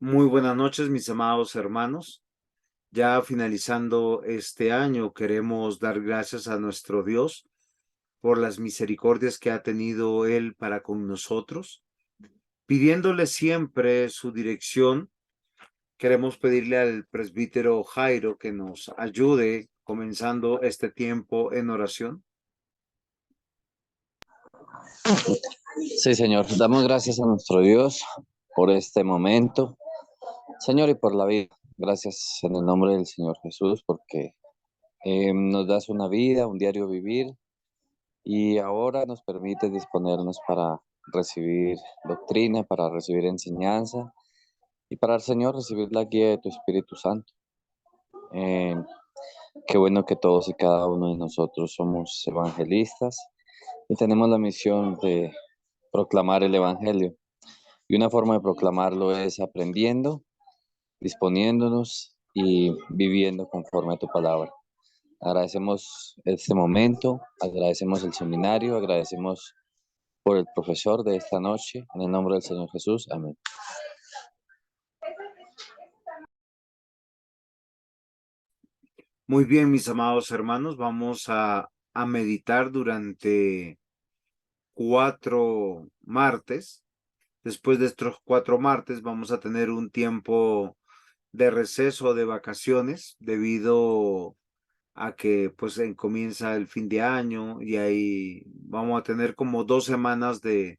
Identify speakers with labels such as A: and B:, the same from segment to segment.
A: Muy buenas noches, mis amados hermanos. Ya finalizando este año, queremos dar gracias a nuestro Dios por las misericordias que ha tenido Él para con nosotros. Pidiéndole siempre su dirección, queremos pedirle al presbítero Jairo que nos ayude comenzando este tiempo en oración.
B: Sí, Señor, damos gracias a nuestro Dios por este momento, Señor, y por la vida. Gracias en el nombre del Señor Jesús, porque nos das una vida, un diario vivir, y ahora nos permite disponernos para recibir doctrina, para recibir enseñanza, y para, Señor, recibir la guía de tu Espíritu Santo. Eh, Qué bueno que todos y cada uno de nosotros somos evangelistas y tenemos la misión de proclamar el Evangelio. Y una forma de proclamarlo es aprendiendo, disponiéndonos y viviendo conforme a tu palabra. Agradecemos este momento, agradecemos el seminario, agradecemos por el profesor de esta noche. En el nombre del Señor Jesús. Amén.
A: Muy bien, mis amados hermanos, vamos a meditar durante 4 martes. Después de estos 4 martes vamos a tener un tiempo de receso, de vacaciones, debido a que pues comienza el fin de año y ahí vamos a tener como 2 semanas de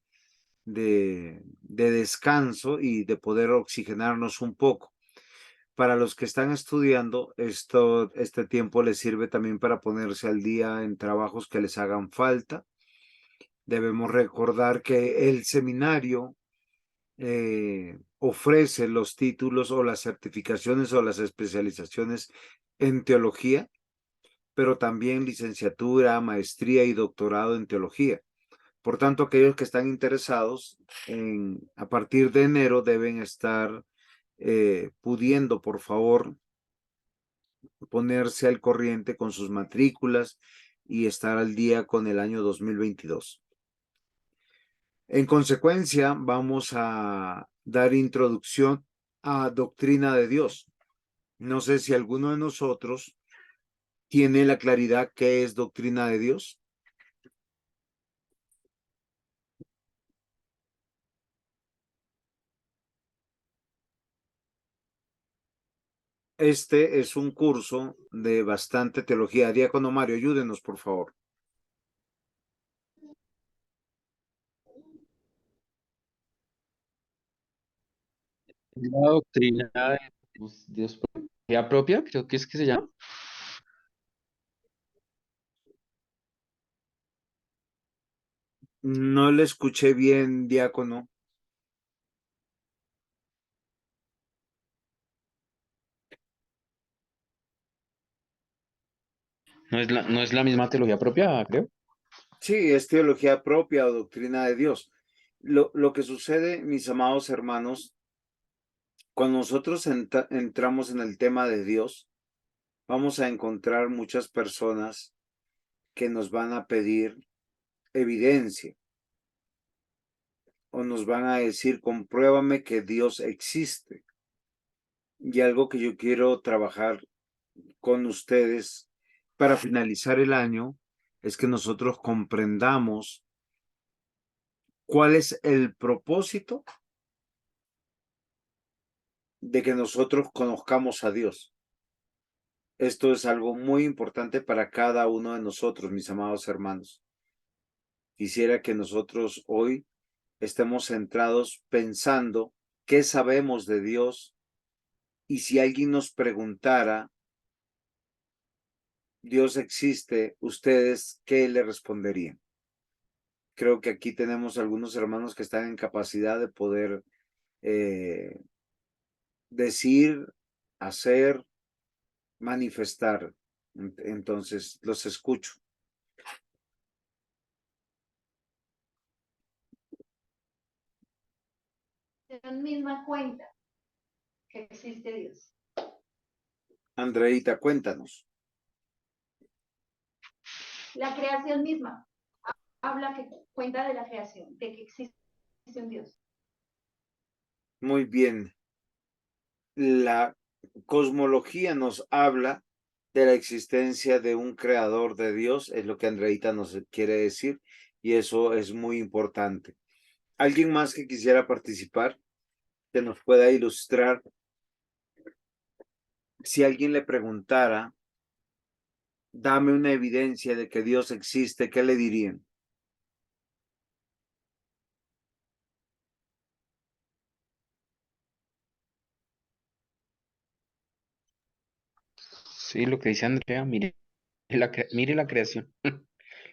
A: descanso y de poder oxigenarnos un poco. Para los que están estudiando, este tiempo les sirve también para ponerse al día en trabajos que les hagan falta. Debemos recordar que el seminario ofrece los títulos o las certificaciones o las especializaciones en teología, pero también licenciatura, maestría y doctorado en teología. Por tanto, aquellos que están interesados a partir de enero deben estar pudiendo, por favor, ponerse al corriente con sus matrículas y estar al día con el año 2022. En consecuencia, vamos a dar introducción a doctrina de Dios. No sé si alguno de nosotros tiene la claridad qué es doctrina de Dios. Este es un curso de bastante teología. Diácono Mario, ayúdenos, por favor.
C: La doctrina de Dios propia, creo que es que se llama.
A: No le escuché bien, diácono.
C: No es la misma teología propia, creo.
A: Sí, es teología propia o doctrina de Dios. Lo que sucede, mis amados hermanos, cuando nosotros entramos en el tema de Dios, vamos a encontrar muchas personas que nos van a pedir evidencia o nos van a decir, compruébame que Dios existe. Y algo que yo quiero trabajar con ustedes para finalizar el año es que nosotros comprendamos cuál es el propósito de que nosotros conozcamos a Dios. Esto es algo muy importante para cada uno de nosotros, mis amados hermanos. Quisiera que nosotros hoy estemos centrados pensando qué sabemos de Dios, y si alguien nos preguntara, ¿Dios existe? ¿Ustedes qué le responderían? Creo que aquí tenemos algunos hermanos que están en capacidad de poder eh, decir, hacer, manifestar. Entonces, los escucho.
D: Misma cuenta que existe Dios.
A: Andreita, cuéntanos.
D: La creación misma habla que cuenta de la creación, de que existe un Dios.
A: Muy bien. la cosmología nos habla de la existencia de un creador de Dios, es lo que Andreita nos quiere decir, y eso es muy importante. ¿Alguien más que quisiera participar, que nos pueda ilustrar? Si alguien le preguntara, dame una evidencia de que Dios existe, ¿qué le dirían?
C: Sí, lo que dice Andrea, mire la creación,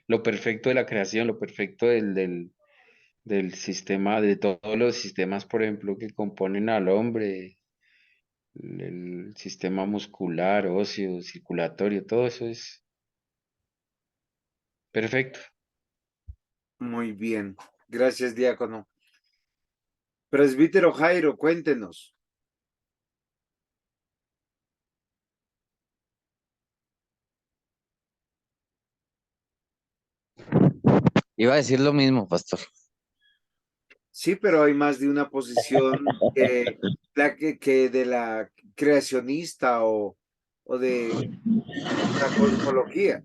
C: lo perfecto de la creación, lo perfecto del sistema, de todos los sistemas, por ejemplo, que componen al hombre, el sistema muscular, óseo, circulatorio, todo eso es perfecto.
A: Muy bien. Gracias, diácono. Presbítero Jairo, cuéntenos.
B: Iba a decir lo mismo, pastor.
A: Sí, pero hay más de una posición que de la creacionista o de la cosmología.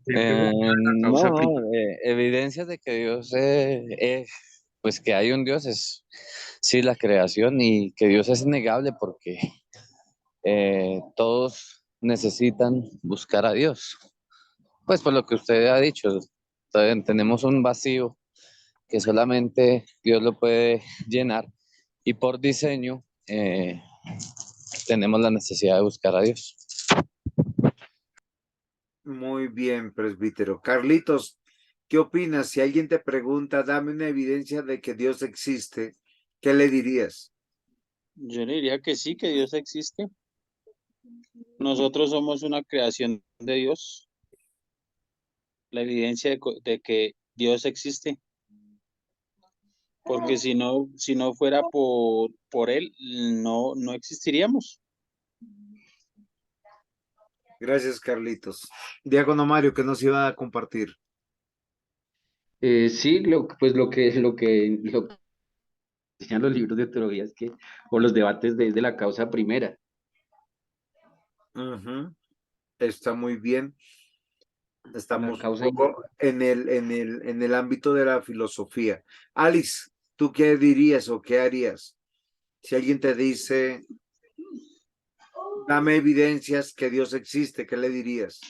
C: Ejemplo, la
B: No,
C: causa
B: no,
C: primera.
B: evidencias de que Dios pues que hay un Dios es sí la creación y que Dios es innegable porque todos necesitan buscar a Dios. Pues por lo que usted ha dicho, tenemos un vacío que solamente Dios lo puede llenar y por diseño tenemos la necesidad de buscar a Dios.
A: Muy bien, presbítero. Carlitos, ¿qué opinas? Si alguien te pregunta, dame una evidencia de que Dios existe, ¿qué le dirías?
E: Yo le diría que sí, que Dios existe. Nosotros somos una creación de Dios, la evidencia de que Dios existe. Porque si no fuera por Él, no existiríamos.
A: Gracias, Carlitos. Diácono Mario, ¿qué nos iba a compartir?
C: Sí, pues lo que enseñan los libros de teología es que, o los debates desde la causa primera.
A: Ujú, está muy bien.
C: La
A: Estamos un
C: causa,
A: poco en el ámbito de la filosofía. Alice, ¿tú qué dirías o qué harías? Si alguien te dice, dame evidencias que Dios existe, ¿qué le dirías?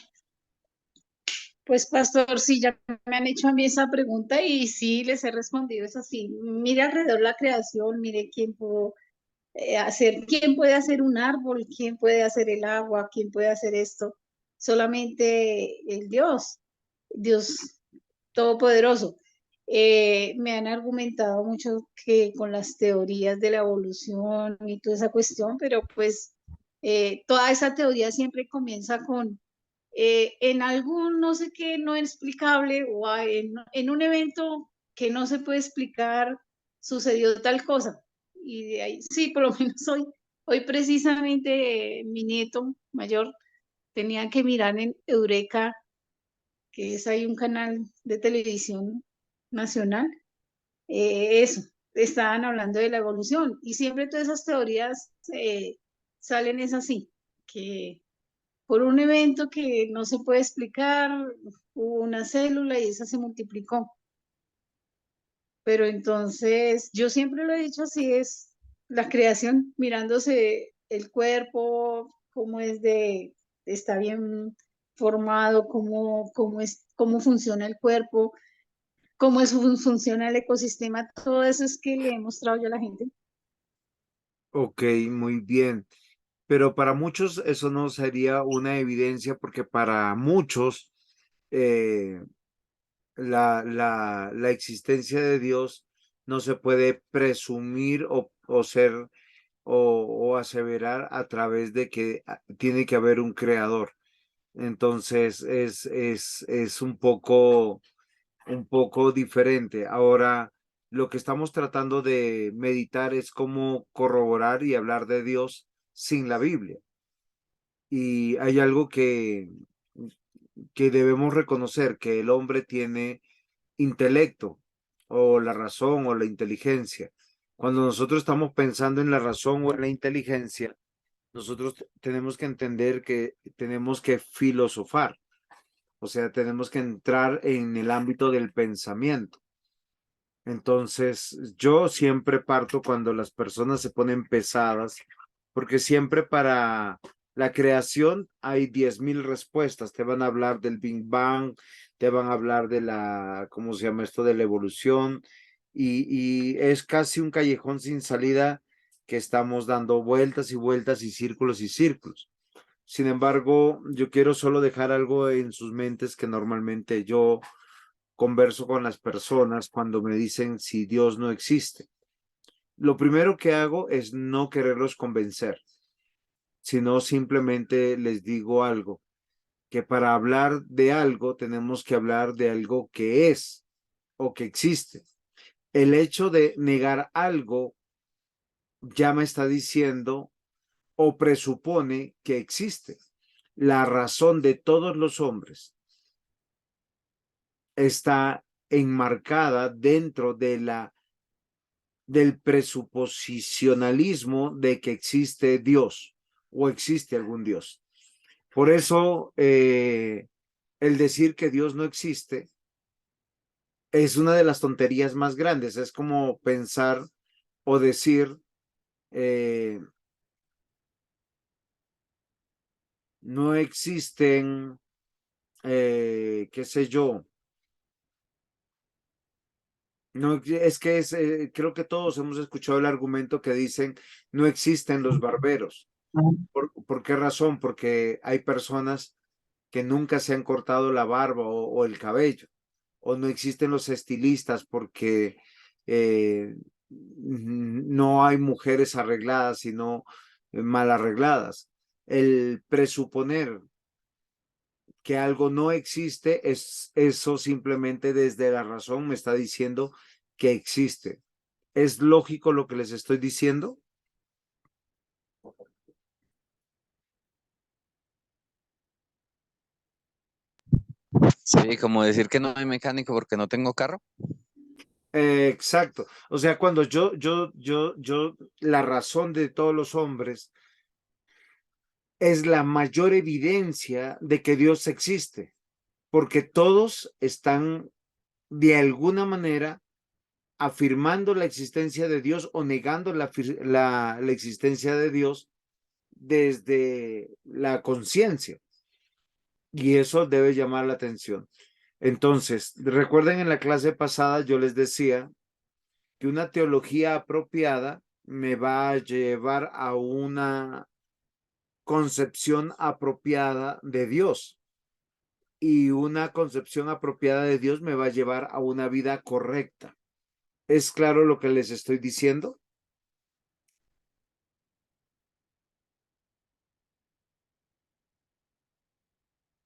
F: Pues, pastor, sí, ya me han hecho a mí esa pregunta y sí les he respondido, es así. Mire alrededor la creación, mire quién pudo hacer, quién puede hacer un árbol, quién puede hacer el agua, quién puede hacer esto. Solamente el Dios, Dios Todopoderoso. Me han argumentado mucho que con las teorías de la evolución y toda esa cuestión, pero pues toda esa teoría siempre comienza con en algún no sé qué no explicable o en un evento que no se puede explicar, sucedió tal cosa. Y de ahí, sí, por lo menos hoy precisamente mi nieto mayor tenía que mirar en Eureka, que es ahí un canal de televisión nacional, eso, estaban hablando de la evolución y siempre todas esas teorías salen es así, que por un evento que no se puede explicar, hubo una célula y esa se multiplicó. Pero entonces, yo siempre lo he dicho así, es la creación, mirándose el cuerpo, cómo está bien formado, cómo funciona el cuerpo, funciona el ecosistema, todo eso es que le he mostrado yo a la gente.
A: Ok, muy bien. Pero para muchos eso no sería una evidencia porque para muchos eh, la existencia de Dios no se puede presumir o ser o aseverar a través de que tiene que haber un creador. Entonces es un poco diferente. Ahora, lo que estamos tratando de meditar es cómo corroborar y hablar de Dios sin la Biblia. Y hay algo que debemos reconocer, que el hombre tiene intelecto o la razón o la inteligencia, Cuando nosotros estamos pensando en la razón o en la inteligencia, nosotros tenemos que entender que tenemos que filosofar, o sea, tenemos que entrar en el ámbito del pensamiento. Entonces, yo siempre parto cuando las personas se ponen pesadas, porque siempre para la creación hay 10.000 respuestas. Te van a hablar del Big Bang, te van a hablar de la, ¿cómo se llama esto? De la evolución, y es casi un callejón sin salida que estamos dando vueltas y vueltas y círculos y círculos. Sin embargo, yo quiero solo dejar algo en sus mentes que normalmente yo converso con las personas cuando me dicen si Dios no existe. Lo primero que hago es no quererlos convencer, sino simplemente les digo algo, que para hablar de algo tenemos que hablar de algo que es o que existe. El hecho de negar algo ya me está diciendo o presupone que existe. La razón de todos los hombres está enmarcada dentro de del presuposicionalismo de que existe Dios o existe algún Dios. Por eso, el decir que Dios no existe es una de las tonterías más grandes. Es como pensar o decir, no existen, qué sé yo. No, es que creo que todos hemos escuchado el argumento que dicen no existen los barberos. ¿Por qué razón? Porque hay personas que nunca se han cortado la barba o el cabello, o no existen los estilistas porque no hay mujeres arregladas, sino mal arregladas. El presuponer que algo no existe es eso simplemente desde la razón me está diciendo que existe. ¿Es lógico lo que les estoy diciendo?
B: Sí, como decir que no hay mecánico porque no tengo carro.
A: Exacto. O sea, cuando la razón de todos los hombres es la mayor evidencia de que Dios existe, porque todos están de alguna manera afirmando la existencia de Dios o negando la existencia de Dios desde la conciencia. Y eso debe llamar la atención. Entonces, recuerden en la clase pasada yo les decía que una teología apropiada me va a llevar a una concepción apropiada de Dios y una concepción apropiada de Dios me va a llevar a una vida correcta. ¿Es claro lo que les estoy diciendo?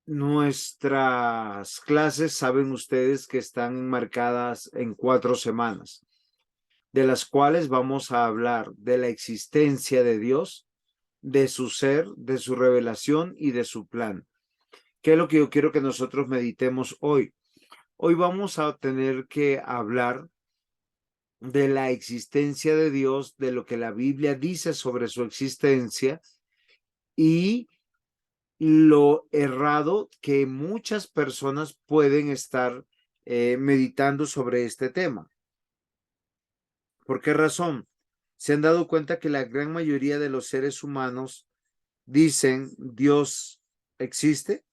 A: Nuestras clases, saben ustedes que están enmarcadas en 4 semanas, de las cuales vamos a hablar de la existencia de Dios, de su ser, de su revelación y de su plan. ¿Qué es lo que yo quiero que nosotros meditemos hoy? Hoy vamos a tener que hablar de la existencia de Dios, de lo que la Biblia dice sobre su existencia y lo errado que muchas personas pueden estar meditando sobre este tema. ¿Por qué razón? ¿Se han dado cuenta que la gran mayoría de los seres humanos dicen Dios existe?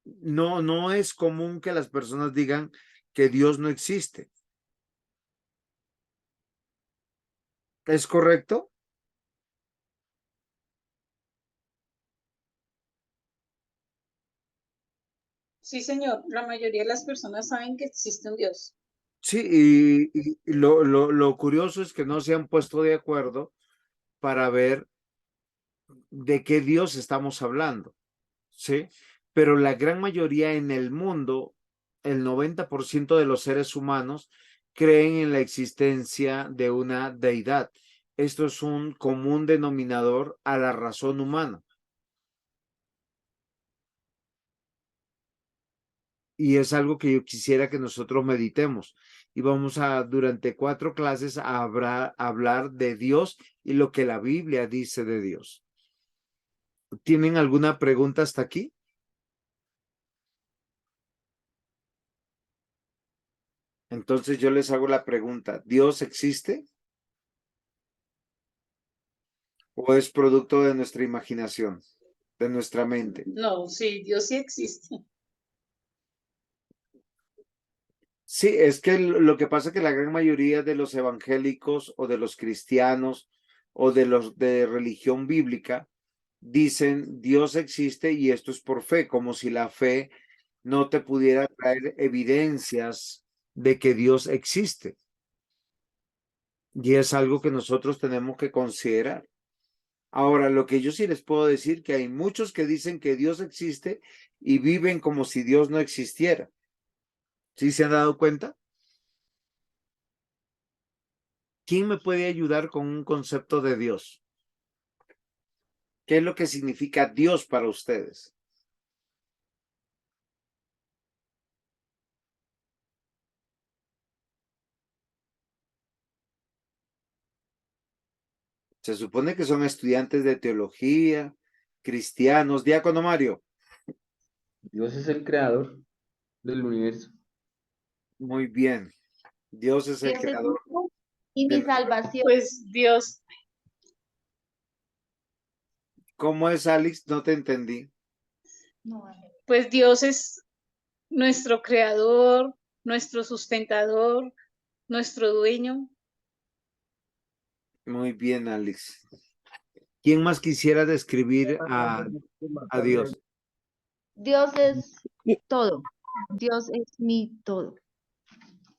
A: No, no es común que las personas digan que Dios no existe. ¿Es correcto?
F: Sí, señor, la mayoría de las personas saben que existe un Dios.
A: Sí, y lo curioso es que no se han puesto de acuerdo para ver de qué Dios estamos hablando, ¿sí? Pero la gran mayoría en el mundo, el 90% de los seres humanos creen en la existencia de una deidad. Esto es un común denominador a la razón humana. Y es algo que yo quisiera que nosotros meditemos. y vamos a, durante 4 clases, a hablar de Dios y lo que la Biblia dice de Dios. ¿Tienen alguna pregunta hasta aquí? Entonces yo les hago la pregunta, ¿Dios existe? ¿O es producto de nuestra imaginación, de nuestra mente?
F: No, sí, Dios sí existe.
A: Sí, es que lo que pasa es que la gran mayoría de los evangélicos o de los cristianos o de los de religión bíblica dicen Dios existe y esto es por fe, como si la fe no te pudiera traer evidencias de que Dios existe. Y es algo que nosotros tenemos que considerar. Ahora, lo que yo sí les puedo decir que hay muchos que dicen que Dios existe y viven como si Dios no existiera. ¿Sí se han dado cuenta? ¿Quién me puede ayudar con un concepto de Dios? ¿Qué es lo que significa Dios para ustedes? Se supone que son estudiantes de teología, cristianos. Diácono Mario,
C: Dios es el creador del universo.
A: muy bien. Dios es el
D: Dios es mi
A: creador
D: luz y
A: de
D: mi
A: nuestro-
D: salvación.
F: Pues Dios,
A: ¿Cómo es, Alex? No te entendí.
D: No, Ale.
F: pues Dios es nuestro creador, nuestro sustentador, nuestro dueño.
A: Muy bien, Alex. ¿Quién más quisiera describir a Dios?
D: Dios es todo. Dios es mi todo.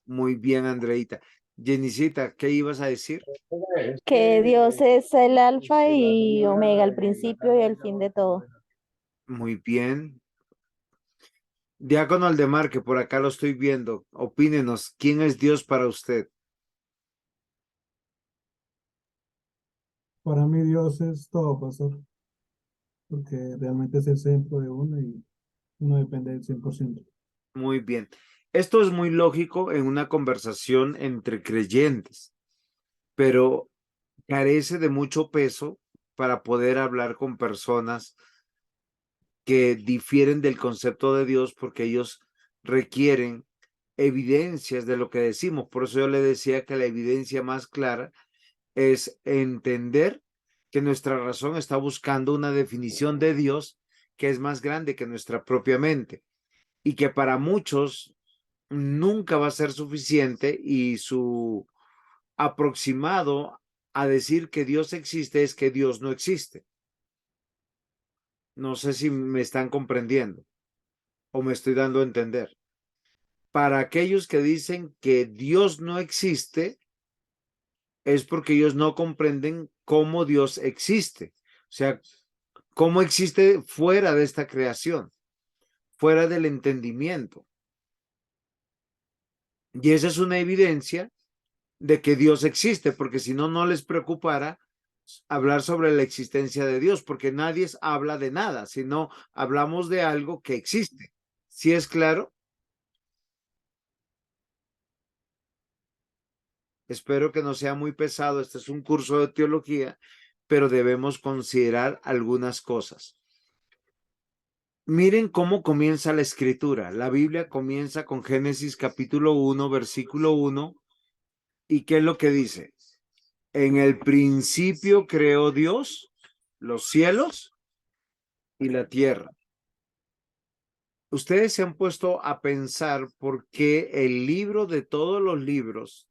A: Muy bien, Andreita. Jenicita, ¿qué ibas a decir?
G: Que Dios es el alfa y omega, el principio y el fin de todo.
A: Muy bien. Diácono Aldemar, que por acá lo estoy viendo, opínenos, ¿quién es Dios para usted?
H: Para mí Dios es todo, pastor, porque realmente es el centro de uno y uno depende del 100%.
A: Muy bien. Esto es muy lógico en una conversación entre creyentes, pero carece de mucho peso para poder hablar con personas que difieren del concepto de Dios porque ellos requieren evidencias de lo que decimos. Por eso yo le decía que la evidencia más clara es entender que nuestra razón está buscando una definición de Dios que es más grande que nuestra propia mente y que para muchos nunca va a ser suficiente y su aproximado a decir que Dios existe es que Dios no existe. No sé si me están comprendiendo o me estoy dando a entender. Para aquellos que dicen que Dios no existe, es porque ellos no comprenden cómo Dios existe. O sea, cómo existe fuera de esta creación, fuera del entendimiento. Y esa es una evidencia de que Dios existe, porque si no, no les preocupara hablar sobre la existencia de Dios, porque nadie habla de nada, sino hablamos de algo que existe. ¿Sí es claro? Espero que no sea muy pesado. Este es un curso de teología, pero debemos considerar algunas cosas. Miren cómo comienza la escritura. La Biblia comienza con Génesis capítulo 1, versículo 1. ¿Y qué es lo que dice? En el principio creó Dios los cielos y la tierra. Ustedes se han puesto a pensar por qué el libro de todos los libros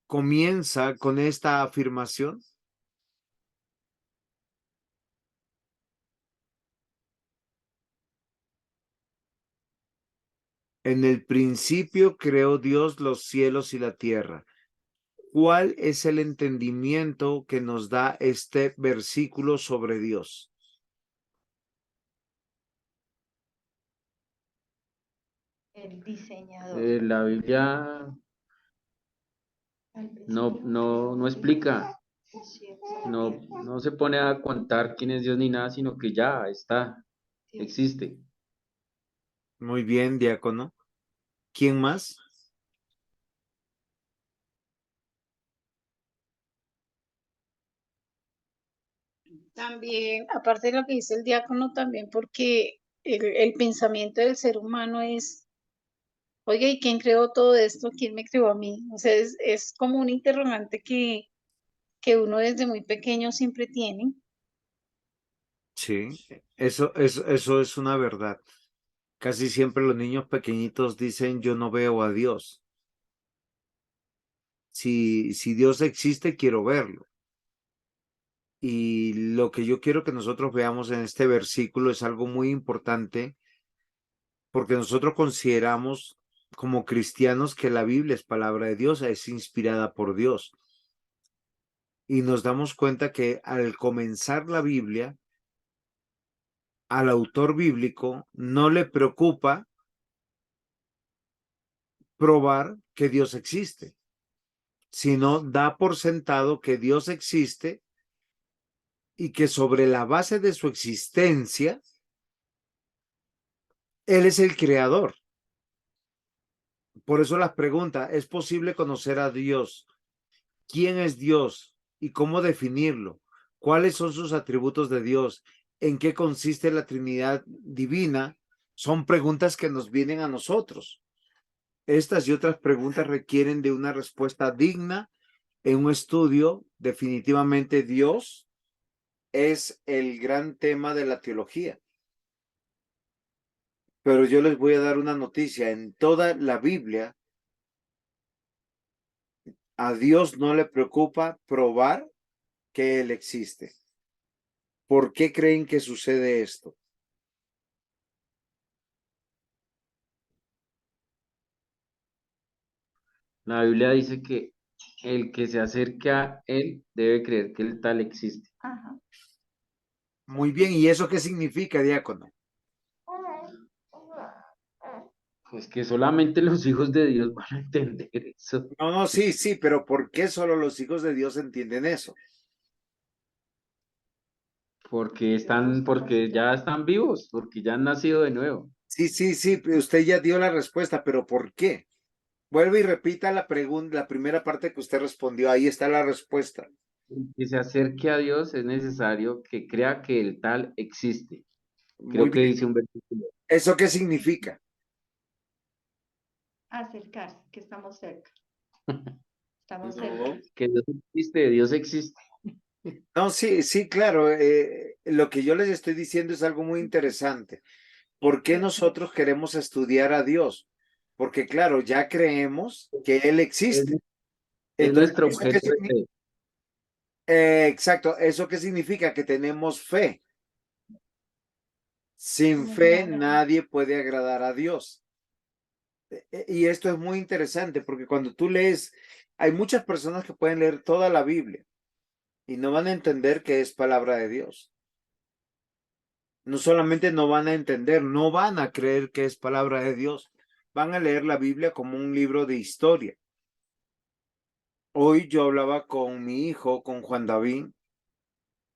A: comienza con esta afirmación. En el principio creó Dios los cielos y la tierra. ¿Cuál es el entendimiento que nos da este versículo sobre Dios?
D: El diseñador.
C: La Biblia no explica, no se pone a contar quién es Dios ni nada, sino que ya está, existe.
A: Muy bien, diácono. ¿Quién más?
F: También, aparte de lo que dice el diácono, también porque el pensamiento del ser humano es, oye, ¿y quién creó todo esto? ¿Quién me creó a mí? O sea, es como un interrogante que uno desde muy pequeño siempre tiene.
A: Sí, eso es una verdad. Casi siempre los niños pequeñitos dicen, yo no veo a Dios. Si Dios existe, quiero verlo. Y lo que yo quiero que nosotros veamos en este versículo es algo muy importante, porque nosotros consideramos como cristianos que la Biblia es palabra de Dios, es inspirada por Dios. Y nos damos cuenta que al comenzar la Biblia, al autor bíblico no le preocupa probar que Dios existe, sino da por sentado que Dios existe y que sobre la base de su existencia, Él es el creador. Por eso las preguntas, ¿es posible conocer a Dios? ¿Quién es Dios y cómo definirlo? ¿Cuáles son sus atributos de Dios? ¿En qué consiste la Trinidad divina? Son preguntas que nos vienen a nosotros. Estas y otras preguntas requieren de una respuesta digna en un estudio. Definitivamente Dios es el gran tema de la teología. Pero yo les voy a dar una noticia. En toda la Biblia, a Dios no le preocupa probar que Él existe. ¿Por qué creen que sucede esto?
C: La Biblia dice que el que se acerque a él debe creer que el tal existe.
D: Ajá.
A: Muy bien, ¿y eso qué significa, diácono?
C: Pues que solamente los hijos de Dios van a entender eso.
A: No, no, sí, sí, pero ¿por qué solo los hijos de Dios entienden eso?
C: Porque ya están vivos, porque ya han nacido de nuevo.
A: Sí, sí, sí, usted ya dio la respuesta, pero ¿por qué? Vuelve y repita la pregunta, la primera parte que usted respondió. Ahí está la respuesta.
C: El que se acerque a Dios es necesario que crea que el tal existe.
A: Muy
C: Creo que
A: bien.
C: dice un versículo.
A: ¿Eso qué significa?
D: Acercarse, que estamos cerca. Estamos cerca.
A: No.
C: Que Dios existe.
A: No, sí, sí, claro. Lo que yo les estoy diciendo es algo muy interesante. ¿Por qué nosotros queremos estudiar a Dios? Porque, claro, ya creemos que Él
C: Es,
A: existe.
C: es
A: Entonces,
C: nuestro
A: ¿eso qué
C: objeto de
A: significa?
C: fe.
A: Exacto, ¿eso qué significa? Que tenemos fe. Sin
D: Como
A: fe,
D: ignorar.
A: nadie puede agradar a Dios. Y esto es muy interesante porque cuando tú lees, hay muchas personas que pueden leer toda la Biblia y no van a entender que es palabra de Dios. No solamente no van a entender, no van a creer que es palabra de Dios. Van a leer la Biblia como un libro de historia. Hoy yo hablaba con mi hijo, con Juan David,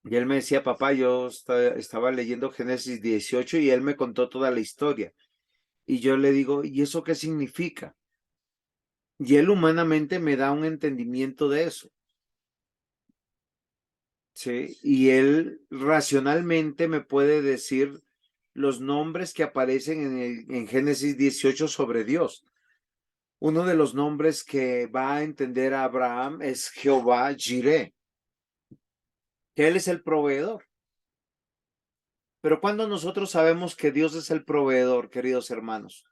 A: y él me decía, papá, yo estaba leyendo Génesis 18 y él me contó toda la historia. Y yo le digo, ¿y eso qué significa? Y él humanamente me da un entendimiento de eso. Sí, y él racionalmente me puede decir los nombres que aparecen en Génesis 18 sobre Dios. Uno de los nombres que va a entender a Abraham es Jehová Jireh, que él es el proveedor. Pero cuando nosotros sabemos que Dios es el proveedor, queridos hermanos,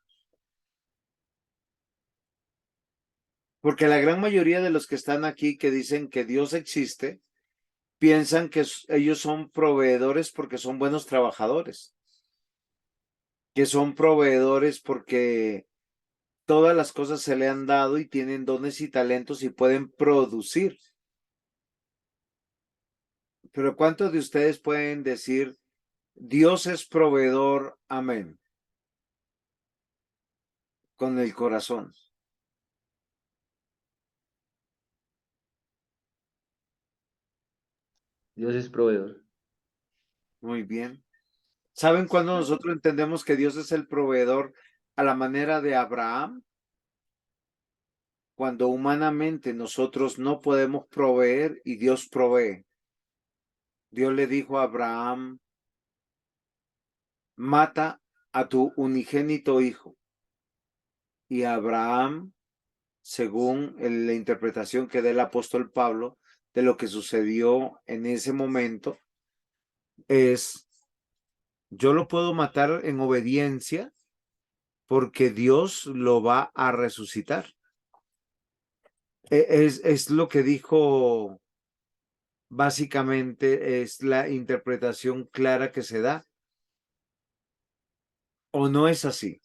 A: porque la gran mayoría de los que están aquí que dicen que Dios existe, piensan que ellos son proveedores porque son buenos trabajadores, que son proveedores porque todas las cosas se le han dado y tienen dones y talentos y pueden producir. Pero ¿cuántos de ustedes pueden decir, Dios es proveedor, amén, con el corazón?
C: Dios es proveedor.
A: Muy bien. ¿Saben cuándo nosotros entendemos que Dios es el proveedor a la manera de Abraham? Cuando humanamente nosotros no podemos proveer y Dios provee. Dios le dijo a Abraham, mata a tu unigénito hijo. Y Abraham, según la interpretación que da el apóstol Pablo de lo que sucedió en ese momento, es, yo lo puedo matar en obediencia porque Dios lo va a resucitar. Es lo que dijo, básicamente es la interpretación clara que se da. ¿O no es así?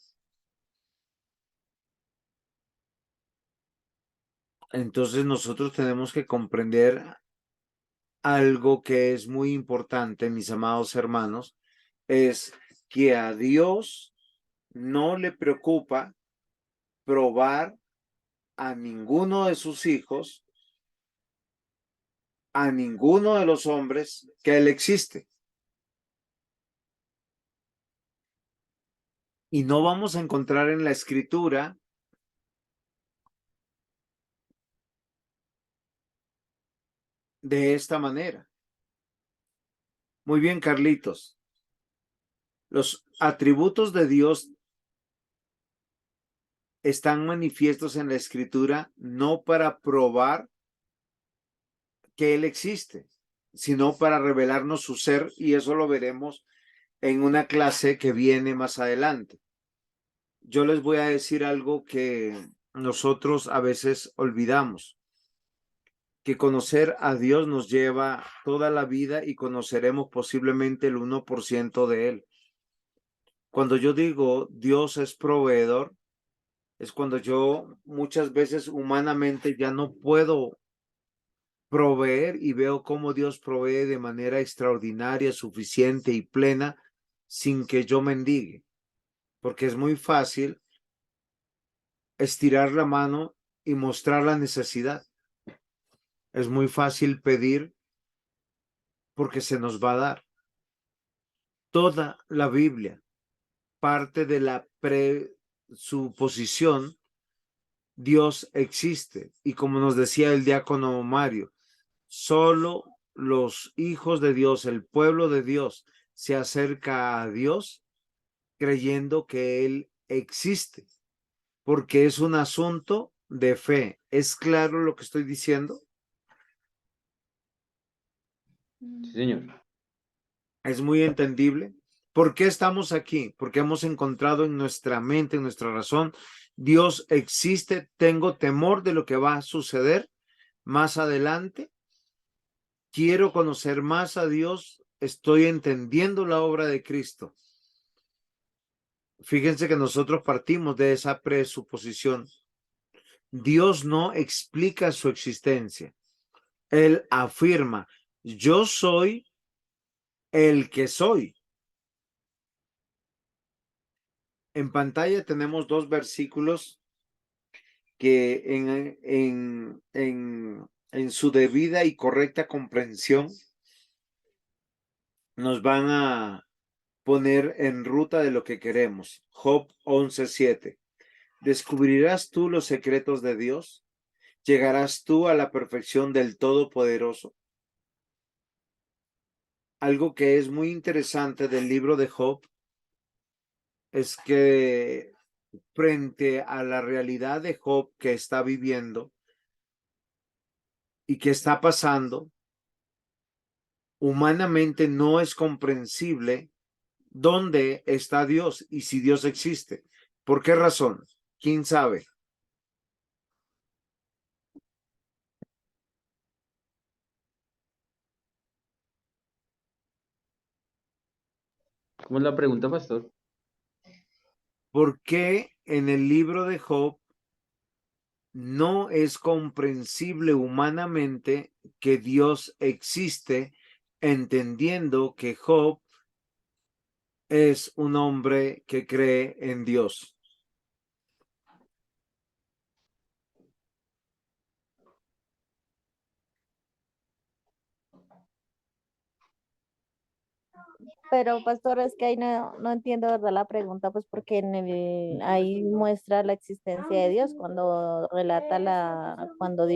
A: Entonces nosotros tenemos que comprender algo que es muy importante, mis amados hermanos, es que a Dios no le preocupa probar a ninguno de sus hijos, a ninguno de los hombres, que Él existe. Y no vamos a encontrar en la escritura de esta manera. Muy bien, Carlitos. Los atributos de Dios están manifiestos en la escritura no para probar que Él existe, sino para revelarnos su ser, y eso lo veremos en una clase que viene más adelante. Yo les voy a decir algo que nosotros a veces olvidamos, que conocer a Dios nos lleva toda la vida y conoceremos posiblemente el 1% de Él. Cuando yo digo Dios es proveedor, es cuando yo muchas veces humanamente ya no puedo proveer y veo cómo Dios provee de manera extraordinaria, suficiente y plena sin que yo mendigue, porque es muy fácil estirar la mano y mostrar la necesidad. Es muy fácil pedir porque se nos va a dar. Toda la Biblia parte de la presuposición Dios existe, y como nos decía el diácono Mario, solo los hijos de Dios, el pueblo de Dios, se acerca a Dios creyendo que Él existe, porque es un asunto de fe. ¿Es claro lo que estoy diciendo?
C: Sí, señor.
A: ¿Es muy entendible? ¿Por qué estamos aquí? Porque hemos encontrado en nuestra mente, en nuestra razón, Dios existe, tengo temor de lo que va a suceder más adelante, quiero conocer más a Dios, estoy entendiendo la obra de Cristo. Fíjense que nosotros partimos de esa presuposición. Dios no explica su existencia. Él afirma, yo soy el que soy. En pantalla tenemos dos versículos que en su debida y correcta comprensión nos van a poner en ruta de lo que queremos. Job 11:7. ¿Descubrirás tú los secretos de Dios? ¿Llegarás tú a la perfección del Todopoderoso? Algo que es muy interesante del libro de Job es que frente a la realidad de Job que está viviendo y que está pasando, humanamente no es comprensible dónde está Dios y si Dios existe. ¿Por qué razón? ¿Quién sabe?
C: ¿Cómo es la pregunta, pastor?
A: ¿Por qué en el libro de Job no es comprensible humanamente que Dios existe, entendiendo que Job es un hombre que cree en Dios?
G: Pero pastor, es que ahí no entiendo, ¿verdad? La pregunta, pues porque ahí muestra la existencia de Dios cuando relata cuando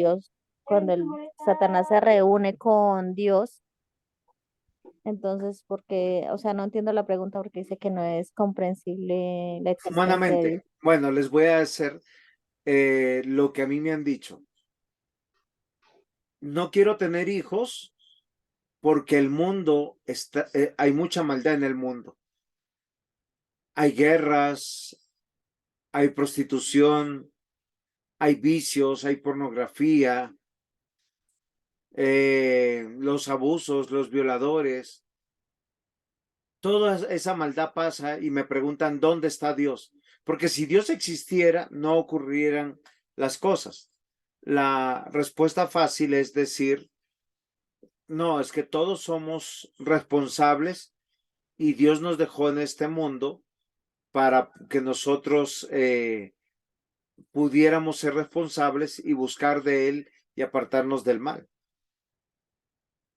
G: Satanás se reúne con Dios Entonces, porque, o sea, no entiendo la pregunta porque dice que no es comprensible la existencia de Dios.
A: Humanamente, bueno, les voy a hacer lo que a mí me han dicho. No quiero tener hijos porque el mundo está, hay mucha maldad en el mundo. Hay guerras, hay prostitución, hay vicios, hay pornografía, los abusos, los violadores. Toda esa maldad pasa y me preguntan, ¿dónde está Dios? Porque si Dios existiera, no ocurrieran las cosas. La respuesta fácil es decir, no, es que todos somos responsables y Dios nos dejó en este mundo para que nosotros pudiéramos ser responsables y buscar de Él y apartarnos del mal.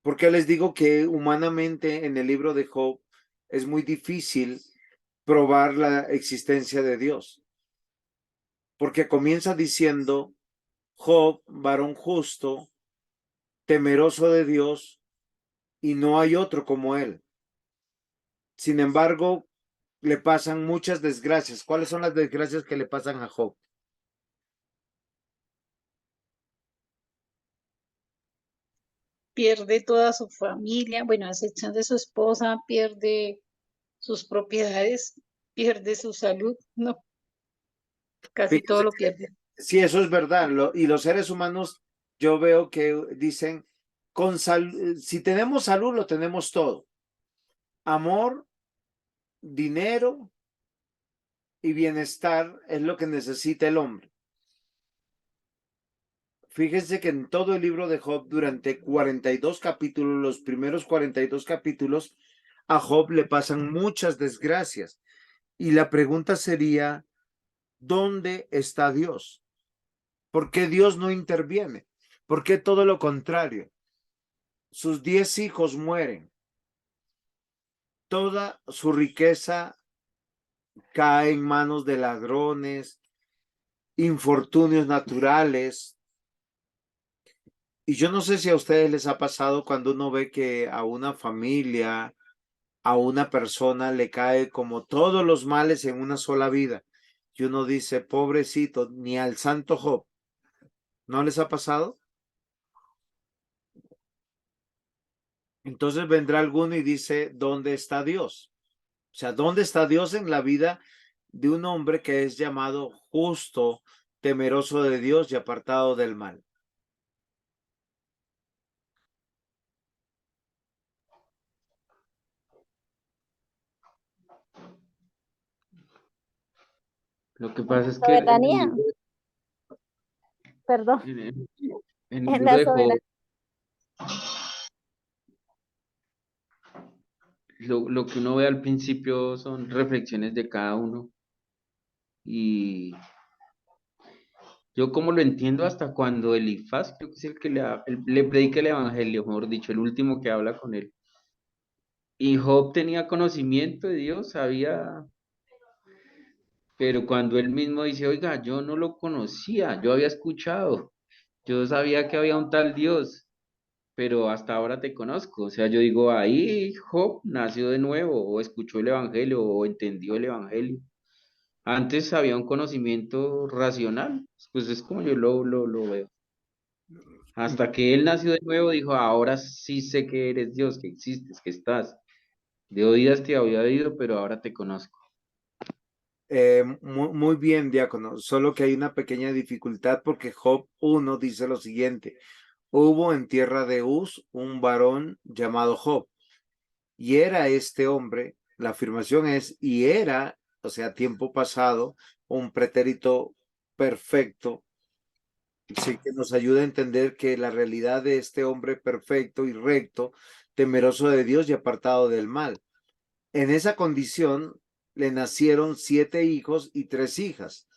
A: Porque les digo que humanamente en el libro de Job es muy difícil probar la existencia de Dios. Porque comienza diciendo, Job, varón justo, temeroso de Dios, y no hay otro como él. Sin embargo, le pasan muchas desgracias. ¿Cuáles son las desgracias que le pasan a Job?
F: Pierde toda su familia, bueno, a excepción de su esposa, pierde sus propiedades, pierde su salud, no, casi todo
A: Fíjense
F: lo
A: que
F: pierde.
A: sí, eso es verdad. Y los seres humanos, yo veo que dicen, si tenemos salud, lo tenemos todo. Amor, dinero y bienestar es lo que necesita el hombre. Fíjense que en todo el libro de Job, durante 42 capítulos, los primeros 42 capítulos, a Job le pasan muchas desgracias. Y la pregunta sería, ¿dónde está Dios? ¿Por qué Dios no interviene? ¿Por qué todo lo contrario? Sus 10 hijos mueren. Toda su riqueza cae en manos de ladrones, infortunios naturales. Y yo no sé si a ustedes les ha pasado cuando uno ve que a una familia, a una persona le cae como todos los males en una sola vida. Y uno dice, pobrecito, ni al santo Job. ¿No les ha pasado? Entonces vendrá alguno y dice, ¿dónde está Dios? O sea, ¿dónde está Dios en la vida de un hombre que es llamado justo, temeroso de Dios y apartado del mal?
C: Lo que pasa es que
G: Soberanía, perdón,
C: en el- en el
G: en
C: libro
G: la
C: de Job,
G: soberanía.
C: lo que uno ve al principio son reflexiones de cada uno. Y yo como lo entiendo hasta cuando Elifaz, creo que es el que le predica el evangelio, mejor dicho, el último que habla con él. Y Job tenía conocimiento de Dios, sabía, pero cuando él mismo dice, oiga, yo no lo conocía, yo había escuchado, yo sabía que había un tal Dios, pero hasta ahora te conozco. O sea, yo digo, ahí Job nació de nuevo, o escuchó el evangelio, o entendió el evangelio. Antes había un conocimiento racional, pues es como yo lo veo. Hasta que él nació de nuevo, dijo, ahora sí sé que eres Dios, que existes, que estás. De oídas te había oído, pero ahora te conozco.
A: Muy bien, diácono, solo que hay una pequeña dificultad porque Job 1 dice lo siguiente, hubo en tierra de Uz un varón llamado Job, y era este hombre, la afirmación es, y era, o sea, tiempo pasado, un pretérito perfecto, sí que nos ayuda a entender que la realidad de este hombre perfecto y recto, temeroso de Dios y apartado del mal. En esa condición le nacieron 7 hijos y 3 hijas.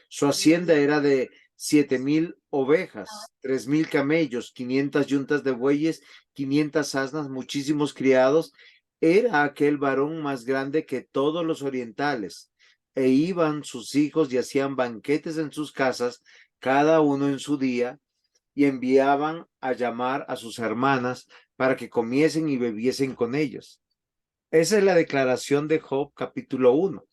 A: Su hacienda era de 7,000 ovejas, 3,000 camellos, 500 yuntas de bueyes, 500 asnas, muchísimos criados. Era aquel varón más grande que todos los orientales. E iban sus hijos y hacían banquetes en sus casas, cada uno en su día, y enviaban a llamar a sus hermanas para que comiesen y bebiesen con ellos. Esa es la declaración de Job, capítulo 1.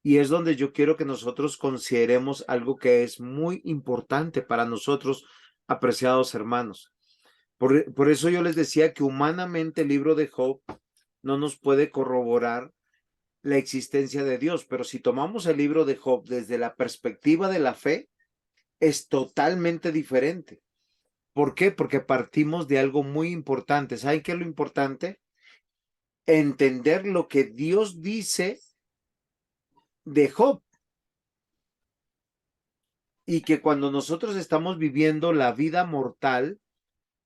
A: Y es donde yo quiero que nosotros consideremos algo que es muy importante para nosotros, apreciados hermanos. Por eso yo les decía que humanamente el libro de Job no nos puede corroborar la existencia de Dios, pero si tomamos el libro de Job desde la perspectiva de la fe, es totalmente diferente. ¿Por qué? Porque partimos de algo muy importante. ¿Saben qué es lo importante? Entender lo que Dios dice de Job. Y que cuando nosotros estamos viviendo la vida mortal,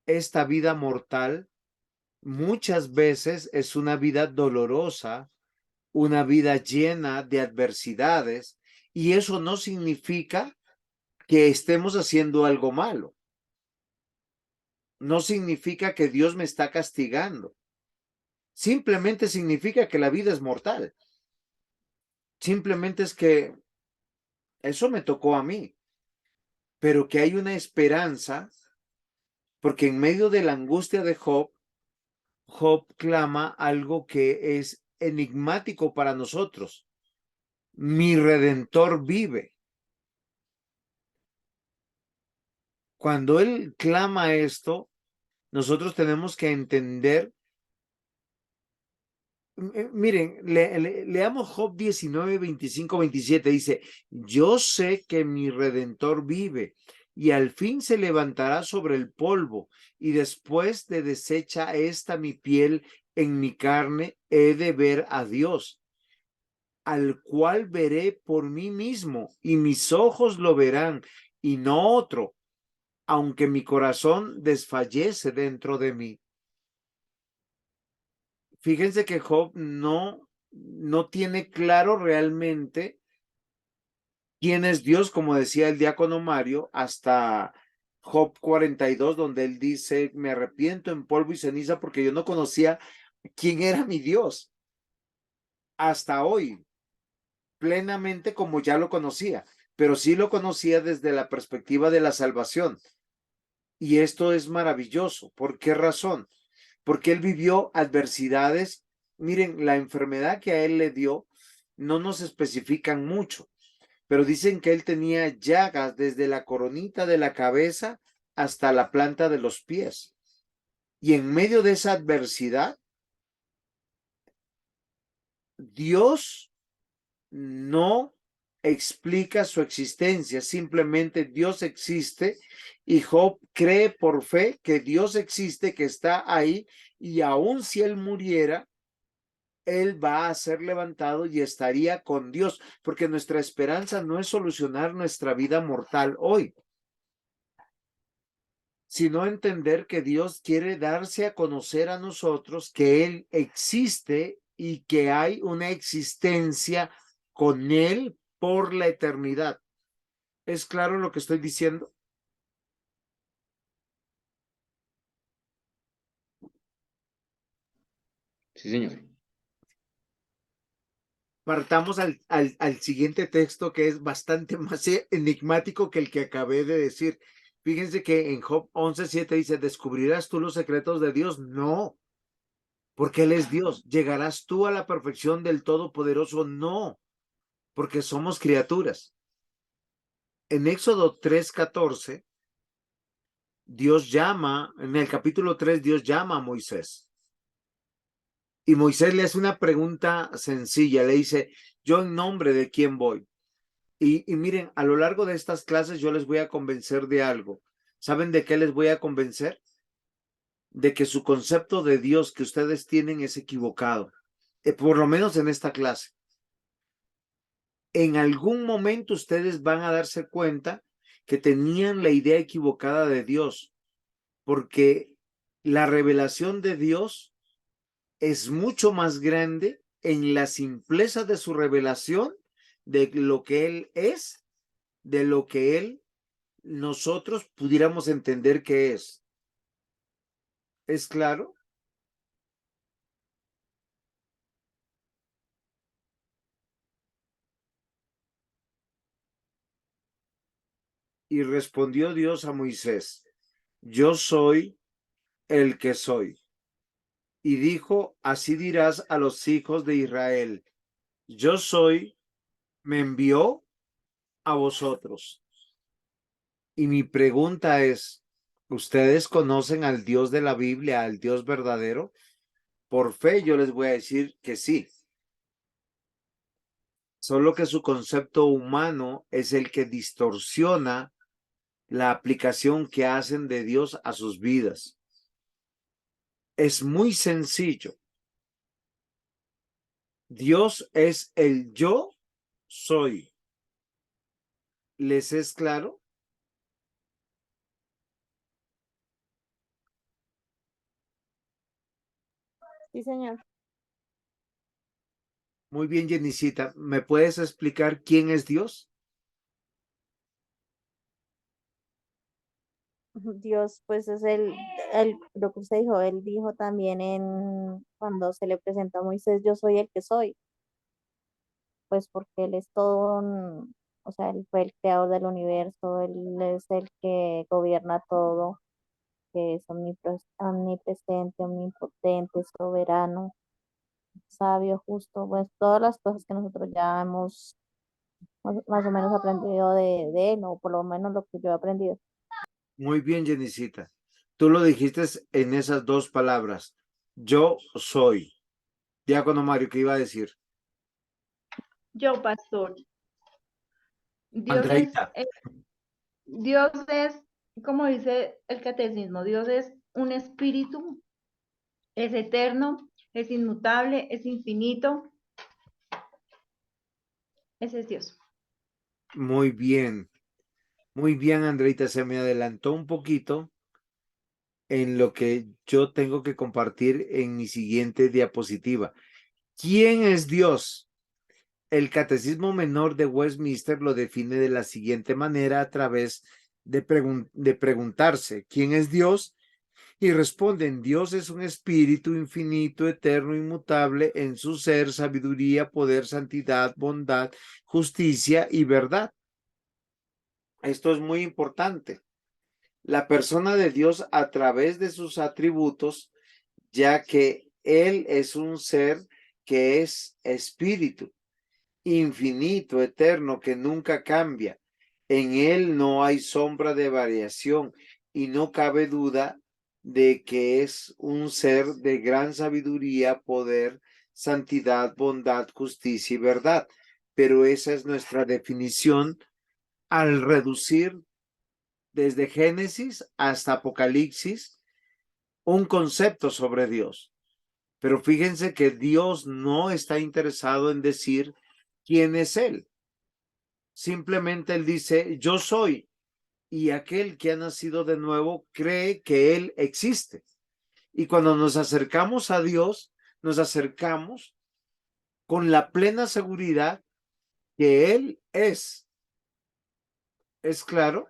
A: esta vida mortal muchas veces es una vida dolorosa, una vida llena de adversidades, y eso no significa que estemos haciendo algo malo. No significa que Dios me está castigando. Simplemente significa que la vida es mortal. Simplemente es que eso me tocó a mí, pero que hay una esperanza, porque en medio de la angustia de Job, Job clama algo que es enigmático para nosotros. Mi Redentor vive. Cuando él clama esto, nosotros tenemos que entender. Miren, leamos Job 19, 25, 27. Dice, yo sé que mi Redentor vive y al fin se levantará sobre el polvo, y después de deshecha esta mi piel, en mi carne he de ver a Dios, al cual veré por mí mismo, y mis ojos lo verán, y no otro, aunque mi corazón desfallece dentro de mí. Fíjense que Job no tiene claro realmente quién es Dios, como decía el diácono Mario, hasta Job 42, donde él dice, me arrepiento en polvo y ceniza porque yo no conocía quién era mi Dios. Hasta hoy, plenamente como ya lo conocía, pero sí lo conocía desde la perspectiva de la salvación. Y esto es maravilloso. ¿Por qué razón? Porque él vivió adversidades. Miren, la enfermedad que a él le dio no nos especifican mucho, pero dicen que él tenía llagas desde la coronita de la cabeza hasta la planta de los pies. Y en medio de esa adversidad, Dios no explica su existencia, simplemente Dios existe, y Job cree por fe que Dios existe, que está ahí, y aun si él muriera, él va a ser levantado y estaría con Dios, porque nuestra esperanza no es solucionar nuestra vida mortal hoy, sino entender que Dios quiere darse a conocer a nosotros, que Él existe y que hay una existencia con Él por la eternidad. ¿Es claro lo que estoy diciendo?
C: Sí, señor.
A: Partamos al siguiente texto, que es bastante más enigmático que el que acabé de decir. Fíjense que en Job 11:7 dice, ¿descubrirás tú los secretos de Dios? No, porque Él es Dios. ¿Llegarás tú a la perfección del Todopoderoso? No, porque somos criaturas. En Éxodo 3:14, Dios llama, en el capítulo 3, Dios llama a Moisés. Y Moisés le hace una pregunta sencilla, le dice, ¿yo en nombre de quién voy? Y miren, a lo largo de estas clases yo les voy a convencer de algo. ¿Saben de qué les voy a convencer? De que su concepto de Dios que ustedes tienen es equivocado. Por lo menos en esta clase. En algún momento ustedes van a darse cuenta que tenían la idea equivocada de Dios, porque la revelación de Dios es mucho más grande en la simpleza de su revelación, de lo que Él es, de lo que nosotros pudiéramos entender que es. ¿Es claro? Y respondió Dios a Moisés, yo soy el que soy. Y dijo, así dirás a los hijos de Israel, yo soy, me envió a vosotros. Y mi pregunta es, ¿ustedes conocen al Dios de la Biblia, al Dios verdadero? Por fe yo les voy a decir que sí. Solo que su concepto humano es el que distorsiona la aplicación que hacen de Dios a sus vidas. Es muy sencillo. Dios es el yo soy. ¿Les es claro?
G: Sí, señor.
A: Muy bien, Jenicita. ¿Me puedes explicar quién es Dios?
G: Dios, pues es lo que usted dijo, él dijo también cuando se le presentó a Moisés, yo soy el que soy, pues porque él es todo, o sea, él fue el creador del universo, él es el que gobierna todo, que es omnipresente, omnipotente, soberano, sabio, justo, pues todas las cosas que nosotros ya hemos más o menos aprendido de él, o por lo menos lo que yo he aprendido.
A: Muy bien, Jenicita. Tú lo dijiste en esas dos palabras. Yo soy. Diácono Mario, ¿qué iba a decir?
D: Yo, pastor. Dios es,
A: Andreita.
D: Dios es, como dice el catecismo, Dios es un espíritu, es eterno, es inmutable, es infinito. Ese es Dios.
A: Muy bien. Muy bien, Andreita. Se me adelantó un poquito en lo que yo tengo que compartir en mi siguiente diapositiva. ¿Quién es Dios? El Catecismo Menor de Westminster lo define de la siguiente manera a través de preguntarse, ¿quién es Dios? Y responden, Dios es un espíritu infinito, eterno, inmutable en su ser, sabiduría, poder, santidad, bondad, justicia y verdad. Esto es muy importante. La persona de Dios a través de sus atributos, ya que Él es un ser que es espíritu, infinito, eterno, que nunca cambia. En Él no hay sombra de variación y no cabe duda de que es un ser de gran sabiduría, poder, santidad, bondad, justicia y verdad. Pero esa es nuestra definición al reducir desde Génesis hasta Apocalipsis un concepto sobre Dios. Pero fíjense que Dios no está interesado en decir quién es Él. Simplemente Él dice, yo soy. Y aquel que ha nacido de nuevo cree que Él existe. Y cuando nos acercamos a Dios, nos acercamos con la plena seguridad que Él es. ¿Es claro?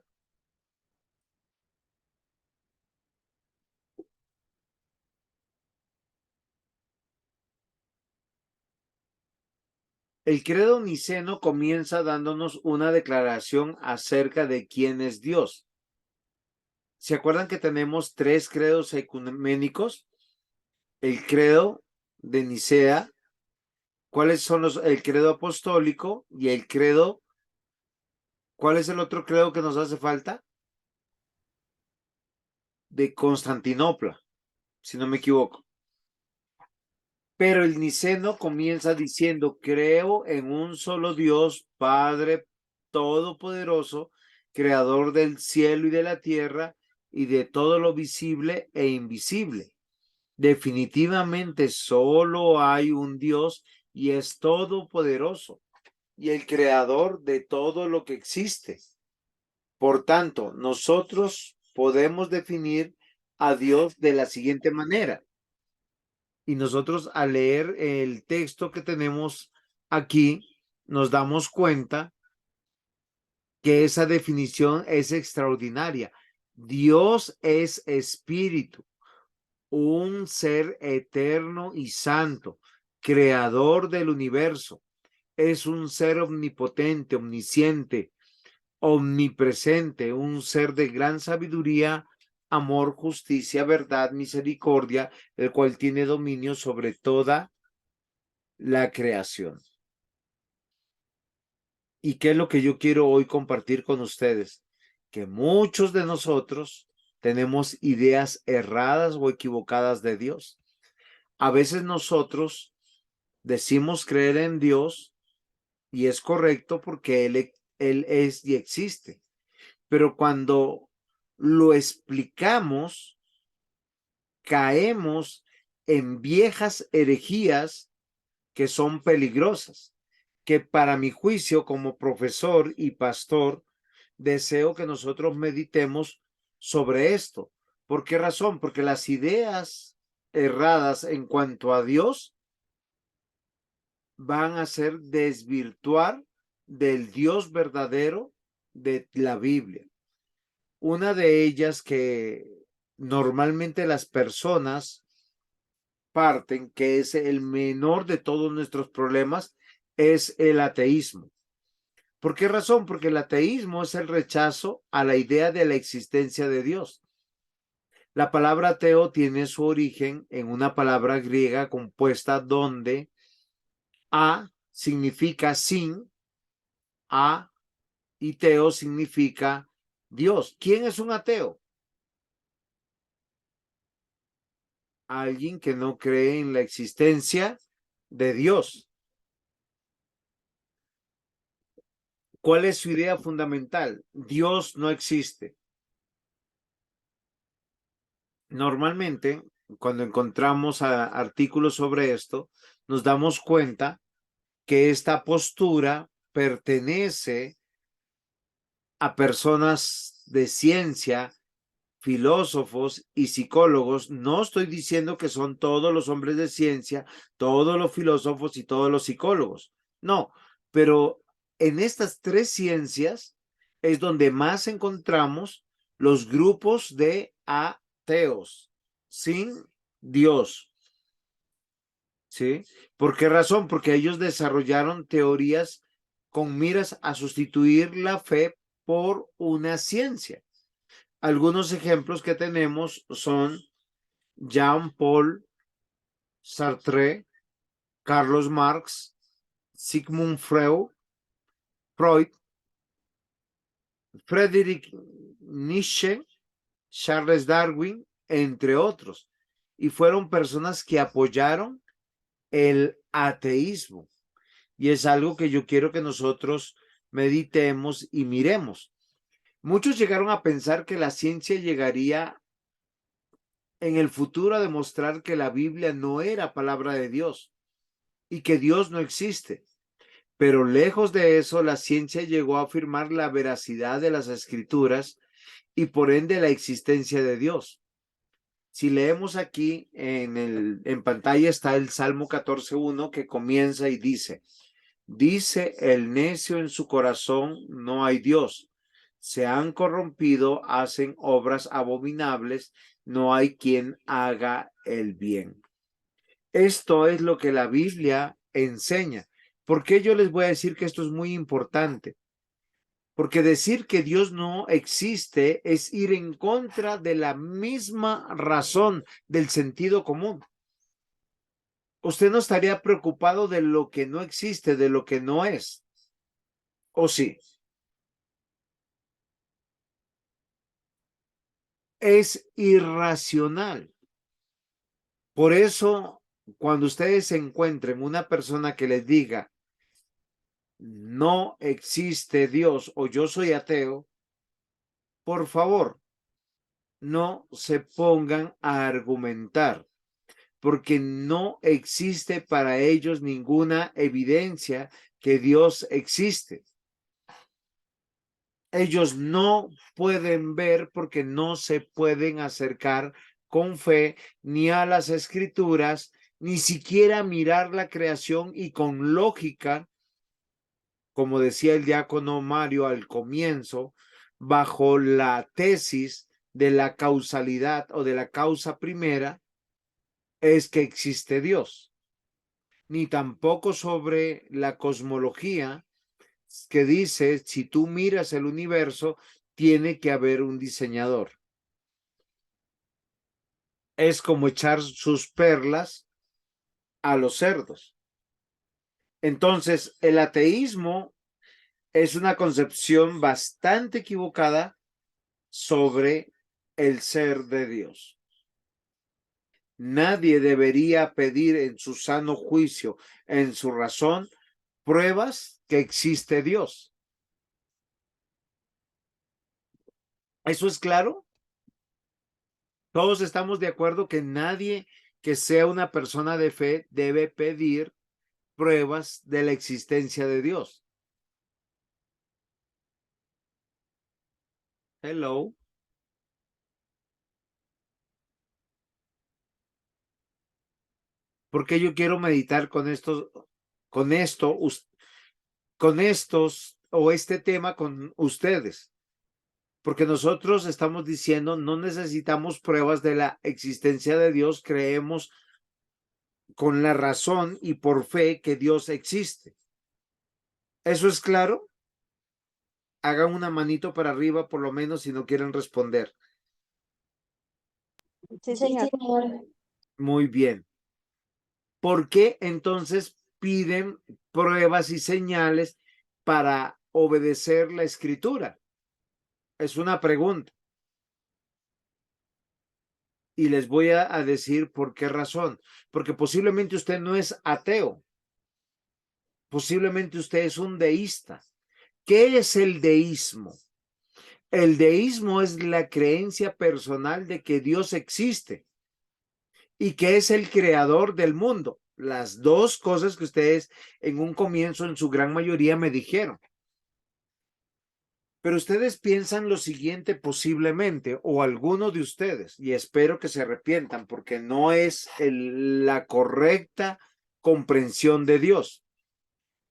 A: El credo niceno comienza dándonos una declaración acerca de quién es Dios. ¿Se acuerdan que tenemos tres credos ecuménicos? El credo de Nicea, ¿cuáles son el credo apostólico y el credo? ¿Cuál es el otro credo que nos hace falta? De Constantinopla, si no me equivoco. Pero el niceno comienza diciendo, creo en un solo Dios, Padre Todopoderoso, Creador del cielo y de la tierra y de todo lo visible e invisible. Definitivamente solo hay un Dios y es todopoderoso y el creador de todo lo que existe. Por tanto, nosotros podemos definir a Dios de la siguiente manera. Y nosotros al leer el texto que tenemos aquí, nos damos cuenta que esa definición es extraordinaria. Dios es espíritu, un ser eterno y santo, creador del universo. Es un ser omnipotente, omnisciente, omnipresente, un ser de gran sabiduría, amor, justicia, verdad, misericordia, el cual tiene dominio sobre toda la creación. ¿Y qué es lo que yo quiero hoy compartir con ustedes? Que muchos de nosotros tenemos ideas erradas o equivocadas de Dios. A veces nosotros decimos creer en Dios y es correcto porque Él es y existe. Pero cuando lo explicamos, caemos en viejas herejías que son peligrosas, que para mi juicio como profesor y pastor, deseo que nosotros meditemos sobre esto. ¿Por qué razón? Porque las ideas erradas en cuanto a Dios van a ser desvirtuar del Dios verdadero de la Biblia. Una de ellas que normalmente las personas parten, que es el menor de todos nuestros problemas, es el ateísmo. ¿Por qué razón? Porque el ateísmo es el rechazo a la idea de la existencia de Dios. La palabra ateo tiene su origen en una palabra griega compuesta donde a significa sin, a y teo significa Dios. ¿Quién es un ateo? Alguien que no cree en la existencia de Dios. ¿Cuál es su idea fundamental? Dios no existe. Normalmente, cuando encontramos artículos sobre esto, nos damos cuenta que esta postura pertenece a personas de ciencia, filósofos y psicólogos. No estoy diciendo que son todos los hombres de ciencia, todos los filósofos y todos los psicólogos. No, pero en estas tres ciencias es donde más encontramos los grupos de ateos, sin Dios. ¿Sí? ¿Por qué razón? Porque ellos desarrollaron teorías con miras a sustituir la fe por una ciencia. Algunos ejemplos que tenemos son Jean-Paul Sartre, Carlos Marx, Sigmund Freud, Friedrich Nietzsche, Charles Darwin, entre otros. Y fueron personas que apoyaron el ateísmo. Y es algo que yo quiero que nosotros meditemos y miremos. Muchos llegaron a pensar que la ciencia llegaría en el futuro a demostrar que la Biblia no era palabra de Dios y que Dios no existe. Pero lejos de eso, la ciencia llegó a afirmar la veracidad de las escrituras y por ende la existencia de Dios. Si leemos aquí en pantalla está el Salmo 14:1 que comienza y dice el necio en su corazón, no hay Dios. Se han corrompido, hacen obras abominables, no hay quien haga el bien. Esto es lo que la Biblia enseña. ¿Por qué yo les voy a decir que esto es muy importante? Porque decir que Dios no existe es ir en contra de la misma razón del sentido común. Usted no estaría preocupado de lo que no existe, de lo que no es. ¿O sí? Es irracional. Por eso, cuando ustedes se encuentren una persona que les diga, no existe Dios o yo soy ateo, por favor, no se pongan a argumentar, porque no existe para ellos ninguna evidencia que Dios existe. Ellos no pueden ver porque no se pueden acercar con fe ni a las escrituras, ni siquiera mirar la creación y con lógica, como decía el diácono Mario al comienzo, bajo la tesis de la causalidad o de la causa primera, es que existe Dios, ni tampoco sobre la cosmología que dice, si tú miras el universo, tiene que haber un diseñador. es como echar sus perlas a los cerdos. Entonces, el ateísmo es una concepción bastante equivocada sobre el ser de Dios. Nadie debería pedir en su sano juicio, en su razón, pruebas que existe Dios. ¿Eso es claro? Todos estamos de acuerdo que nadie que sea una persona de fe debe pedir pruebas de la existencia de Dios. Hello. Porque yo quiero meditar con estos, con esto, con estos o este tema con ustedes. Porque nosotros estamos diciendo, no necesitamos pruebas de la existencia de Dios, creemos con la razón y por fe que Dios existe. ¿Eso es claro? Hagan una manito para arriba, por lo menos, si no quieren responder.
G: Sí, señor.
A: Muy bien. ¿Por qué entonces piden pruebas y señales para obedecer la escritura? Es una pregunta. Y les voy a decir por qué razón. Porque posiblemente usted no es ateo. Posiblemente usted es un deísta. ¿Qué es el deísmo? El deísmo es la creencia personal de que Dios existe y que es el creador del mundo. Las dos cosas que ustedes en un comienzo, en su gran mayoría, me dijeron. Pero ustedes piensan lo siguiente posiblemente, o alguno de ustedes, y espero que se arrepientan porque no es la correcta comprensión de Dios.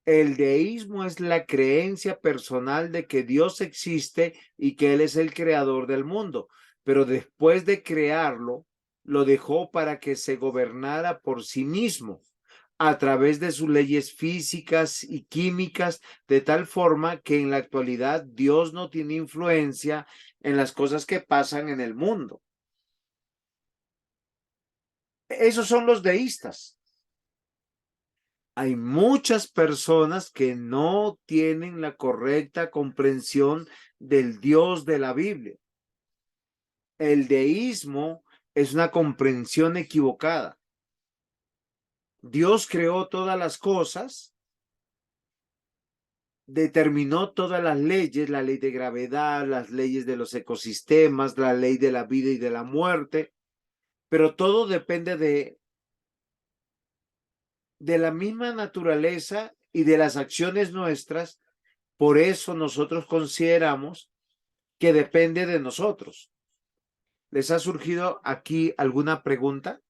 A: El deísmo es la creencia personal de que Dios existe y que Él es el creador del mundo, pero después de crearlo, lo dejó para que se gobernara por sí mismo a través de sus leyes físicas y químicas, de tal forma que en la actualidad Dios no tiene influencia en las cosas que pasan en el mundo. Esos son los deístas. Hay muchas personas que no tienen la correcta comprensión del Dios de la Biblia. El deísmo es una comprensión equivocada. Dios creó todas las cosas, determinó todas las leyes, la ley de gravedad, las leyes de los ecosistemas, la ley de la vida y de la muerte, pero todo depende de la misma naturaleza y de las acciones nuestras. Por eso nosotros consideramos que depende de nosotros. ¿Les ha surgido aquí alguna pregunta?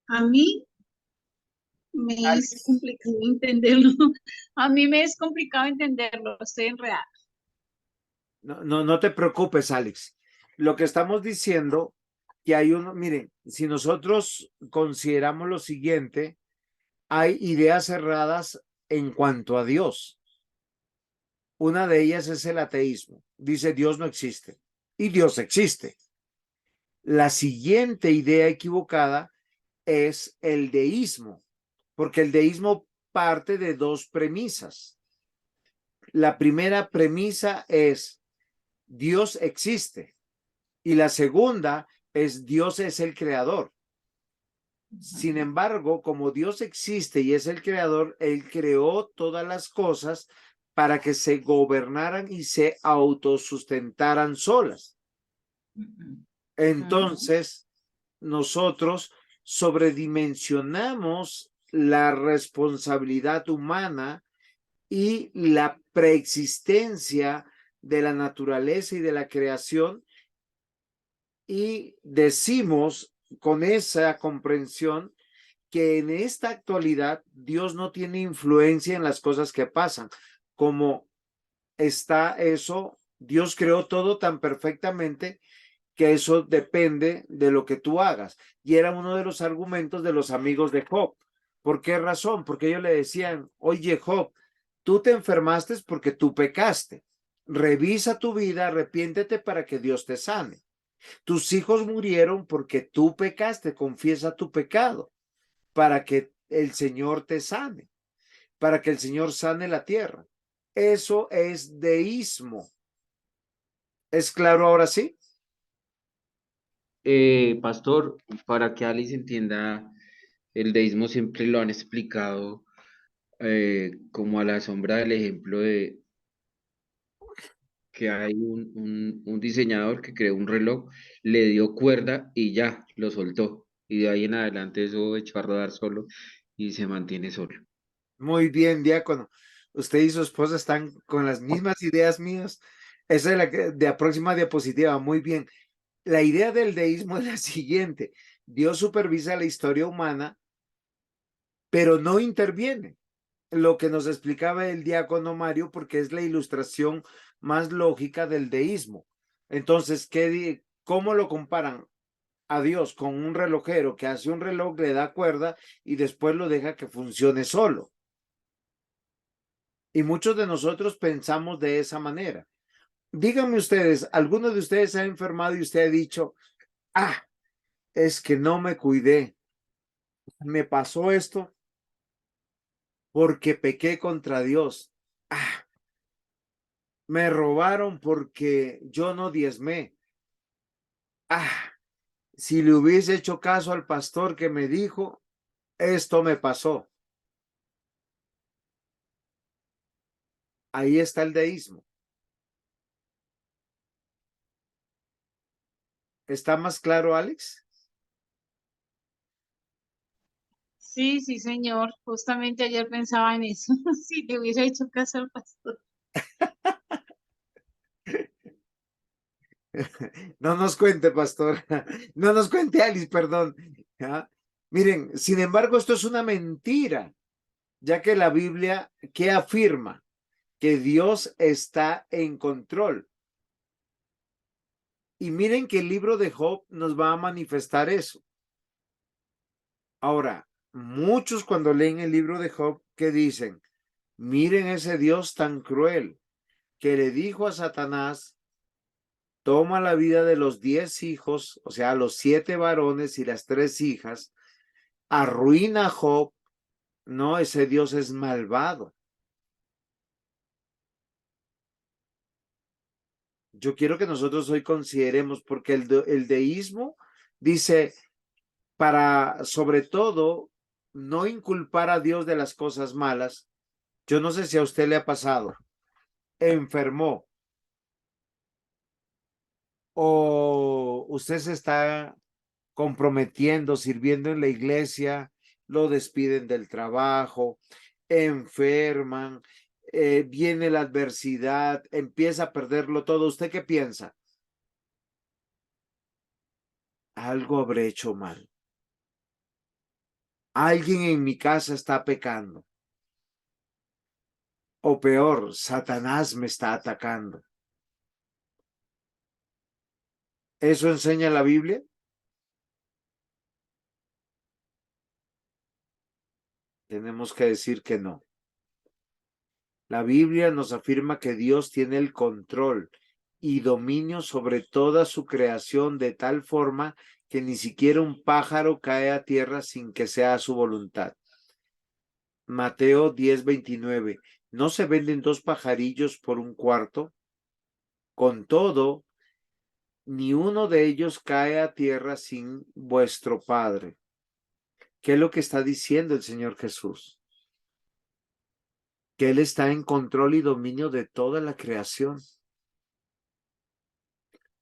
F: A mí me es
A: Alex.
F: complicado entenderlo. A mí me es complicado entenderlo, estoy enredada.
A: No te preocupes, Alex. Lo que estamos diciendo, que hay uno, miren, si nosotros consideramos lo siguiente, hay ideas cerradas en cuanto a Dios. Una de ellas es el ateísmo. Dice Dios no existe y Dios existe. La siguiente idea equivocada es el deísmo, porque el deísmo parte de dos premisas. La primera premisa es Dios existe y la segunda es Dios es el creador. Sin embargo, como Dios existe y es el creador, Él creó todas las cosas para que se gobernaran y se autosustentaran solas. Entonces, nosotros sobredimensionamos la responsabilidad humana y la preexistencia de la naturaleza y de la creación y decimos con esa comprensión que en esta actualidad Dios no tiene influencia en las cosas que pasan. Como está eso, Dios creó todo tan perfectamente que eso depende de lo que tú hagas. Y era uno de los argumentos de los amigos de Job. ¿Por qué razón? Porque ellos le decían, oye Job, tú te enfermaste porque tú pecaste. Revisa tu vida, arrepiéntete para que Dios te sane. Tus hijos murieron porque tú pecaste, confiesa tu pecado, para que el Señor te sane, para que el Señor sane la tierra. Eso es deísmo. ¿Es claro ahora sí?
C: Pastor, para que Alice entienda, el deísmo siempre lo han explicado como a la sombra del ejemplo de que hay un diseñador que creó un reloj, le dio cuerda y ya, lo soltó. Y de ahí en adelante eso echó a rodar solo y se mantiene solo.
A: Muy bien, diácono. Usted y su esposa están con las mismas ideas mías. Esa es de la próxima diapositiva. Muy bien. La idea del deísmo es la siguiente. Dios supervisa la historia humana, pero no interviene. Lo que nos explicaba el diácono Mario, porque es la ilustración más lógica del deísmo. Entonces, ¿cómo lo comparan a Dios con un relojero que hace un reloj, le da cuerda y después lo deja que funcione solo? Y muchos de nosotros pensamos de esa manera. Díganme ustedes, ¿alguno de ustedes se ha enfermado y usted ha dicho, es que no me cuidé, me pasó esto porque pequé contra Dios? Me robaron porque yo no diezmé. Si le hubiese hecho caso al pastor que me dijo, esto me pasó. Ahí está el deísmo. ¿Está más claro, Alex?
F: Sí, sí, señor. Justamente ayer pensaba en eso. Si le hubiera hecho caso al pastor.
A: No nos cuente, pastor. No nos cuente, Alice, perdón. ¿Ya? Miren, sin embargo, esto es una mentira, ya que la Biblia, ¿qué afirma? Que Dios está en control. Y miren que el libro de Job nos va a manifestar eso. Ahora, muchos cuando leen el libro de Job, ¿qué dicen? Miren ese Dios tan cruel que le dijo a Satanás, toma la vida de los 10 hijos, o sea, los 7 varones y las 3 hijas, arruina a Job. No, ese Dios es malvado. Yo quiero que nosotros hoy consideremos, porque el deísmo dice, para sobre todo no inculpar a Dios de las cosas malas. Yo no sé si a usted le ha pasado, enfermó o usted se está comprometiendo, sirviendo en la iglesia, lo despiden del trabajo, enferman, viene la adversidad, empieza a perderlo todo. ¿Usted qué piensa? Algo habré hecho mal. Alguien en mi casa está pecando. O peor, Satanás me está atacando. ¿Eso enseña la Biblia? Tenemos que decir que no. La Biblia nos afirma que Dios tiene el control y dominio sobre toda su creación de tal forma que ni siquiera un pájaro cae a tierra sin que sea su voluntad. Mateo 10:29. ¿No se venden 2 pajarillos por un cuarto? Con todo, ni uno de ellos cae a tierra sin vuestro Padre. ¿Qué es lo que está diciendo el Señor Jesús? Que Él está en control y dominio de toda la creación.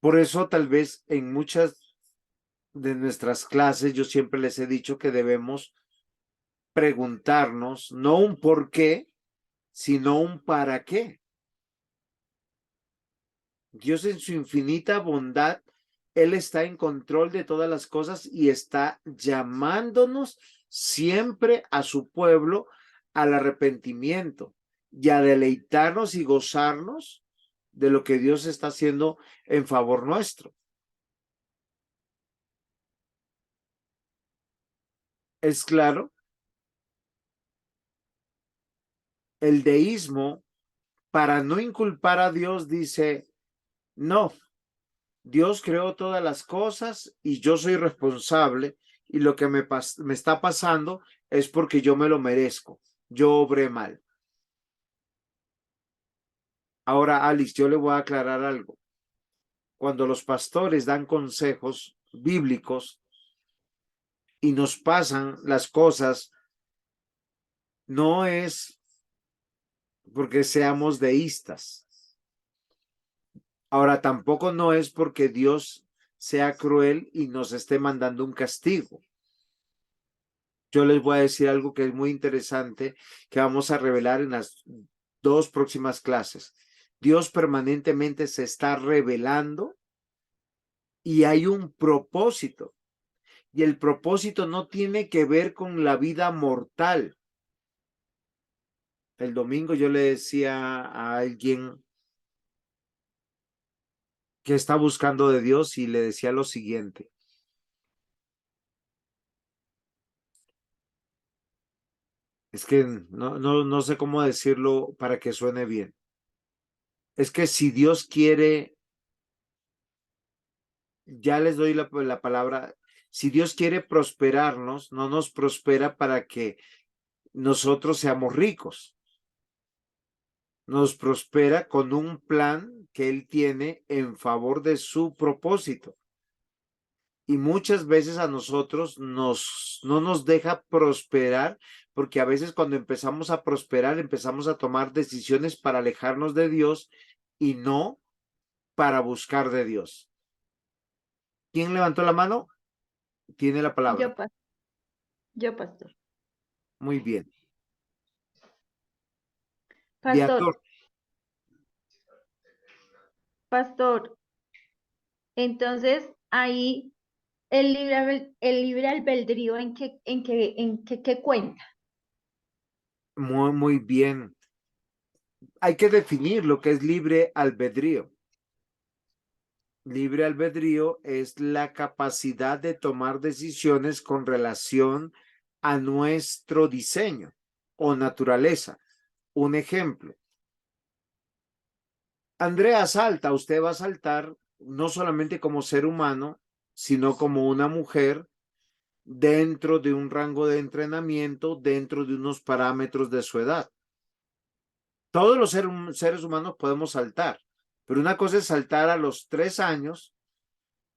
A: Por eso tal vez en muchas de nuestras clases yo siempre les he dicho que debemos preguntarnos no un por qué, sino un para qué. Dios en su infinita bondad, Él está en control de todas las cosas y está llamándonos siempre a su pueblo al arrepentimiento y a deleitarnos y gozarnos de lo que Dios está haciendo en favor nuestro. ¿Es claro? El deísmo, para no inculpar a Dios, dice, no, Dios creó todas las cosas y yo soy responsable y lo que me está pasando es porque yo me lo merezco. Yo obré mal. Ahora, Alice, yo le voy a aclarar algo. Cuando los pastores dan consejos bíblicos y nos pasan las cosas, no es porque seamos deístas. Ahora, tampoco no es porque Dios sea cruel y nos esté mandando un castigo. Yo les voy a decir algo que es muy interesante, que vamos a revelar en las 2 próximas clases. Dios permanentemente se está revelando y hay un propósito. Y el propósito no tiene que ver con la vida mortal. El domingo yo le decía a alguien que está buscando de Dios y le decía lo siguiente. Es que no sé cómo decirlo para que suene bien. Es que si Dios quiere, ya les doy la palabra, si Dios quiere prosperarnos, no nos prospera para que nosotros seamos ricos. Nos prospera con un plan que Él tiene en favor de su propósito. Y muchas veces a nosotros no nos deja prosperar, porque a veces cuando empezamos a prosperar, empezamos a tomar decisiones para alejarnos de Dios y no para buscar de Dios. ¿Quién levantó la mano? Tiene la palabra.
D: Yo, pastor.
A: Muy bien.
D: Pastor, pastor, entonces ahí el libre albedrío ¿qué cuenta?
A: Muy bien. Hay que definir lo que es libre albedrío. Libre albedrío es la capacidad de tomar decisiones con relación a nuestro diseño o naturaleza. Un ejemplo. Andrea salta, usted va a saltar no solamente como ser humano, sino como una mujer dentro de un rango de entrenamiento, dentro de unos parámetros de su edad. Todos los seres humanos podemos saltar, pero una cosa es saltar a los 3 años,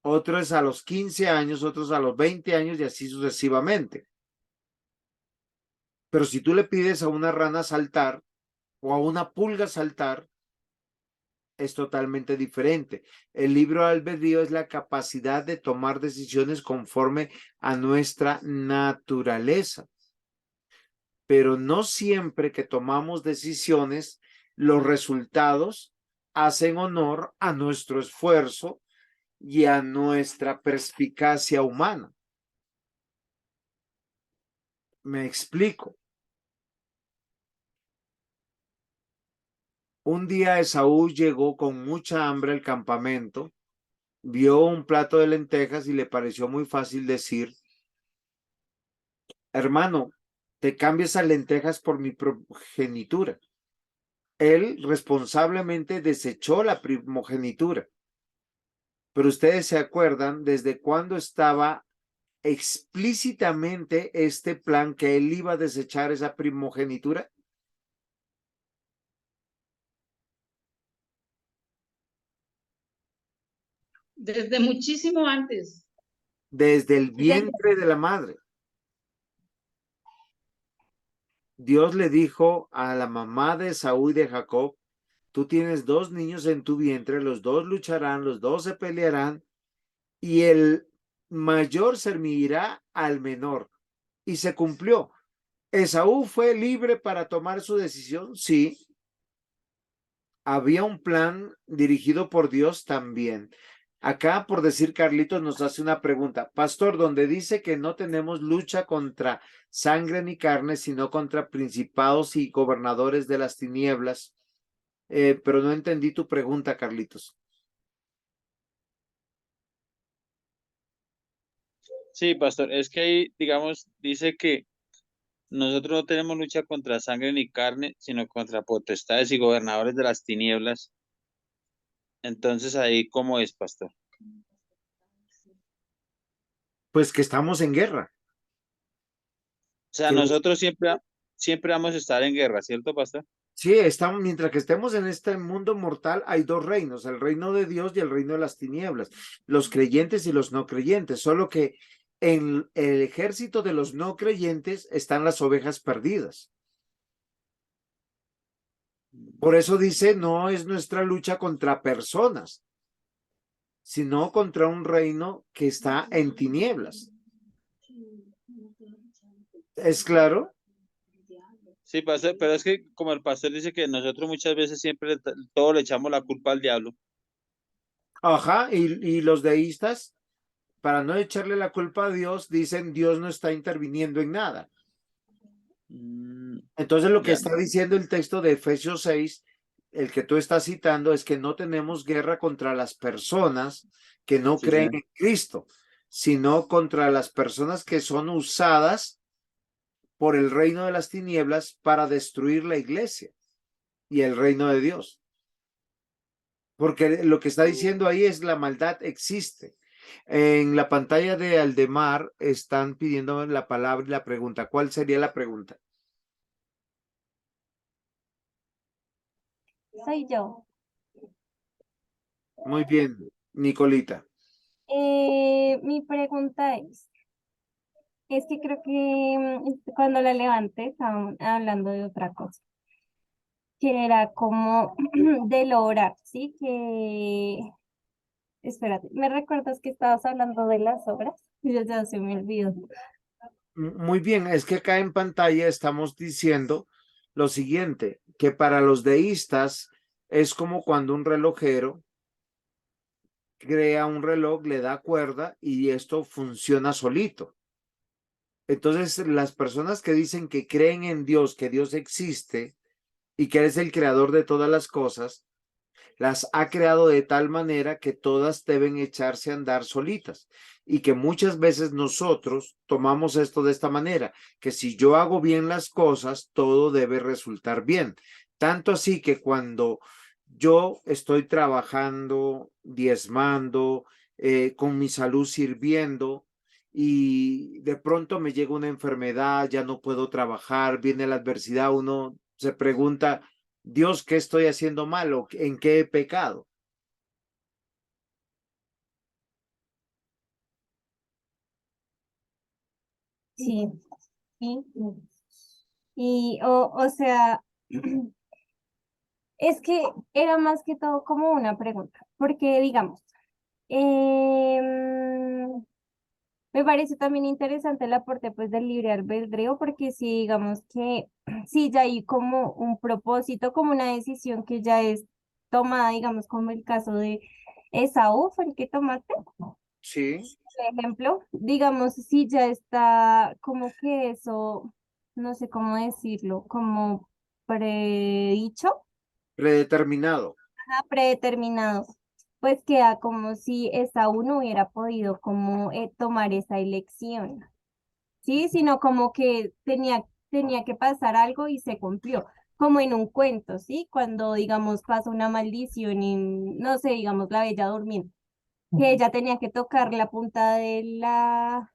A: otro es a los 15 años, otros a los 20 años y así sucesivamente. Pero si tú le pides a una rana saltar o a una pulga saltar, es totalmente diferente. El libre albedrío es la capacidad de tomar decisiones conforme a nuestra naturaleza. Pero no siempre que tomamos decisiones, los resultados hacen honor a nuestro esfuerzo y a nuestra perspicacia humana. Me explico. Un día Esaú llegó con mucha hambre al campamento, vio un plato de lentejas y le pareció muy fácil decir, hermano, te cambio esas lentejas por mi primogenitura. Él responsablemente desechó la primogenitura. Pero ustedes se acuerdan desde cuándo estaba explícitamente este plan que él iba a desechar esa primogenitura.
F: Desde muchísimo antes.
A: Desde el vientre de la madre. Dios le dijo a la mamá de Saúl y de Jacob, tú tienes 2 niños en tu vientre, los 2 lucharán, los 2 se pelearán y el mayor servirá al menor. Y se cumplió. ¿Esaú fue libre para tomar su decisión? Sí. Había un plan dirigido por Dios también. Acá, por decir Carlitos, nos hace una pregunta. Pastor, donde dice que no tenemos lucha contra sangre ni carne, sino contra principados y gobernadores de las tinieblas. Pero no entendí tu pregunta, Carlitos.
E: Sí, pastor, es que ahí, digamos, dice que nosotros no tenemos lucha contra sangre ni carne, sino contra potestades y gobernadores de las tinieblas. Entonces ahí, ¿cómo es, pastor?
A: Pues que estamos en guerra.
E: O sea,
A: Que
E: nosotros siempre vamos a estar en guerra, ¿cierto, pastor?
A: sí, estamos, mientras que estemos en este mundo mortal, hay dos reinos, el reino de Dios y el reino de las tinieblas, los creyentes y los no creyentes, solo que en el ejército de los no creyentes están las ovejas perdidas. Por eso dice, no es nuestra lucha contra personas, sino contra un reino que está en tinieblas. ¿Es claro?
E: Sí, pastor, pero es que como el pastor dice que nosotros muchas veces siempre todo le echamos la culpa al diablo.
A: Ajá, y los deístas, para no echarle la culpa a Dios, dicen Dios no está interviniendo en nada. Entonces lo que
E: Ya,
A: está diciendo el texto de Efesios 6, el que tú estás citando, es que no tenemos guerra contra las personas que no
E: sí,
A: creen
E: señor.
A: en Cristo, sino contra las personas que son usadas por el reino de las tinieblas para destruir la iglesia y el reino de Dios. Porque lo que está diciendo ahí es la maldad existe. En la pantalla de Aldemar están pidiendo la palabra y la pregunta. ¿Cuál sería la pregunta?
I: Soy yo.
A: Muy bien, Nicolita.
I: Mi pregunta es que creo que cuando la levanté estaban hablando de otra cosa, que era como del orar, ¿sí? Espérate, ¿me recuerdas que estabas hablando de las obras? Ya se me olvidó.
A: Muy bien, es que acá en pantalla estamos diciendo lo siguiente, que para los deístas es como cuando un relojero crea un reloj, le da cuerda y esto funciona solito. Entonces, las personas que dicen que creen en Dios, que Dios existe y que es el creador de todas las cosas, las ha creado de tal manera que todas deben echarse a andar solitas y que muchas veces nosotros tomamos esto de esta manera, que si yo hago bien las cosas, todo debe resultar bien. Tanto así que cuando yo estoy trabajando, diezmando, con mi salud sirviendo, y de pronto me llega una enfermedad, ya no puedo trabajar, viene la adversidad, uno se pregunta, Dios, ¿qué estoy haciendo mal o en qué he pecado?
I: Sí, sí. O sea, es que era más que todo como una pregunta, porque digamos, em, me parece también interesante el aporte pues del libre albedrío, porque si digamos que sí ya hay como un propósito, como una decisión que ya es tomada, digamos, como el caso de Esaú, fue el que tomaste,
A: Sí,
I: por ejemplo, digamos, si ya está como que eso, no sé cómo decirlo, como predicho,
A: predeterminado.
I: predeterminado, pues queda como si Esaú no hubiera podido como tomar esa elección. Sí, sino como que tenía que pasar algo y se cumplió, como en un cuento, ¿sí? Cuando, digamos, pasa una maldición en, no sé, digamos, la Bella Durmiente, que ella tenía que tocar la punta de la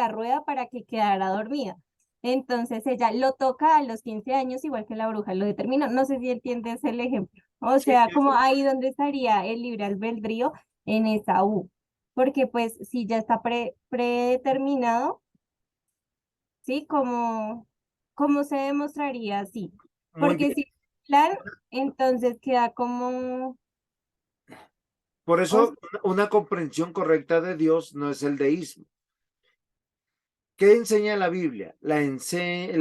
I: rueda para que quedara dormida. Entonces ella lo toca a los 15 años, igual que la bruja lo determinó. No sé si entiendes el ejemplo. O
A: Sí,
I: sea, como ahí donde estaría el libre albedrío en esa U. Porque pues si ya está predeterminado, ¿sí? ¿Cómo se demostraría así?
A: muy
I: Porque
A: bien.
I: si es plan, entonces queda como,
A: Por
I: o
A: eso una comprensión correcta de Dios no es el deísmo. ¿Qué enseña la Biblia? La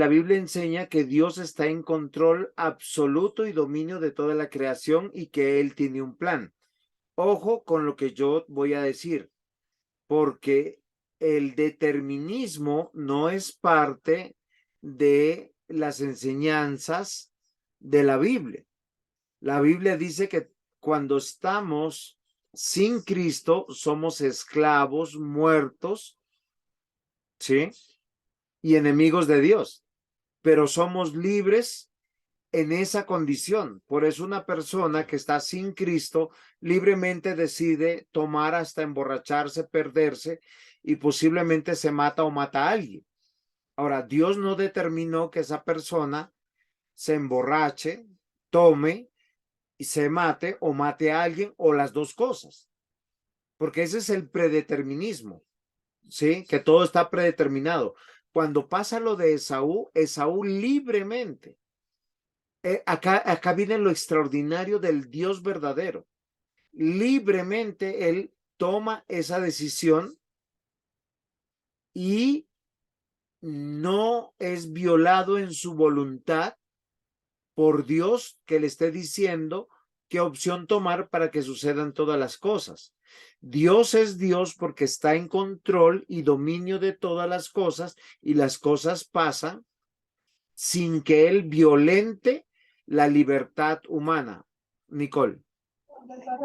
A: Biblia enseña que Dios está en control absoluto y dominio de toda la creación y que Él tiene un plan. Ojo con lo que yo voy a decir, porque el determinismo no es parte de las enseñanzas de la Biblia. La Biblia dice que cuando estamos sin Cristo somos esclavos muertos ¿sí? Y enemigos de Dios, pero somos libres en esa condición. Por eso una persona que está sin Cristo libremente decide tomar hasta emborracharse, perderse y posiblemente se mata o mata a alguien. Ahora, Dios no determinó que esa persona se emborrache, tome y se mate o mate a alguien o las dos cosas, porque ese es el predeterminismo, ¿sí? Que todo está predeterminado. Cuando pasa lo de Esaú, Esaú libremente, acá viene lo extraordinario del Dios verdadero. Libremente él toma esa decisión y no es violado en su voluntad por Dios que le esté diciendo qué opción tomar para que sucedan todas las cosas. Dios es Dios porque está en control y dominio de todas las cosas y las cosas pasan sin que él violente la libertad humana. Nicole.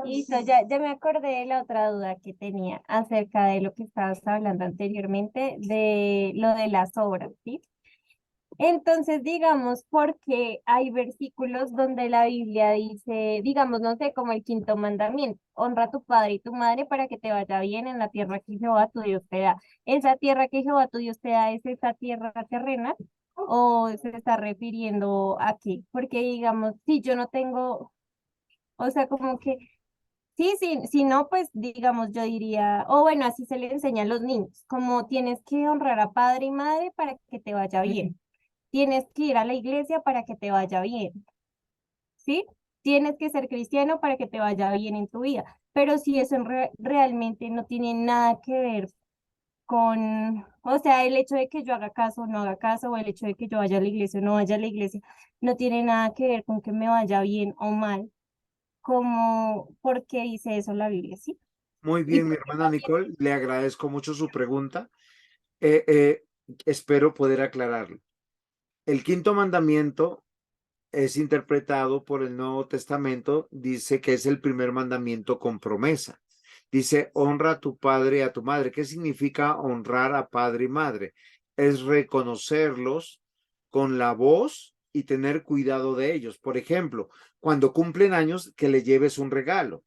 I: Listo, ya me acordé de la otra duda que tenía acerca de lo que estabas hablando anteriormente, de lo de las obras, ¿sí? Entonces, digamos, porque hay versículos donde la Biblia dice, digamos, no sé, como el quinto mandamiento, honra a tu padre y tu madre para que te vaya bien en la tierra que Jehová tu Dios te da. ¿Esa tierra que Jehová tu Dios te da es esa tierra terrena o se está refiriendo a qué? Porque, digamos, si yo no tengo, o sea, como que sí, sí, si no, pues digamos, yo diría, o bueno, así se le enseña a los niños, como tienes que honrar a padre y madre para que te vaya bien, tienes que ir a la iglesia para que te vaya bien, ¿sí? Tienes que ser cristiano para que te vaya bien en tu vida, pero si eso realmente no tiene nada que ver con, o sea, el hecho de que yo haga caso o no haga caso, o el hecho de que yo vaya a la iglesia o no vaya a la iglesia, no tiene nada que ver con que me vaya bien o mal, como, ¿por qué dice eso la Biblia, sí?
A: Muy
I: Y
A: bien, mi
I: porque
A: hermana
I: también,
A: Nicole, le agradezco mucho su pregunta. Eh, eh, Espero poder aclararlo. El quinto mandamiento es interpretado por el Nuevo Testamento, dice que es el primer mandamiento con promesa. Dice, honra a tu padre y a tu madre. ¿Qué significa honrar a padre y madre? Es reconocerlos con la voz y tener cuidado de ellos. Por ejemplo, cuando cumplen años, que le lleves un regalo,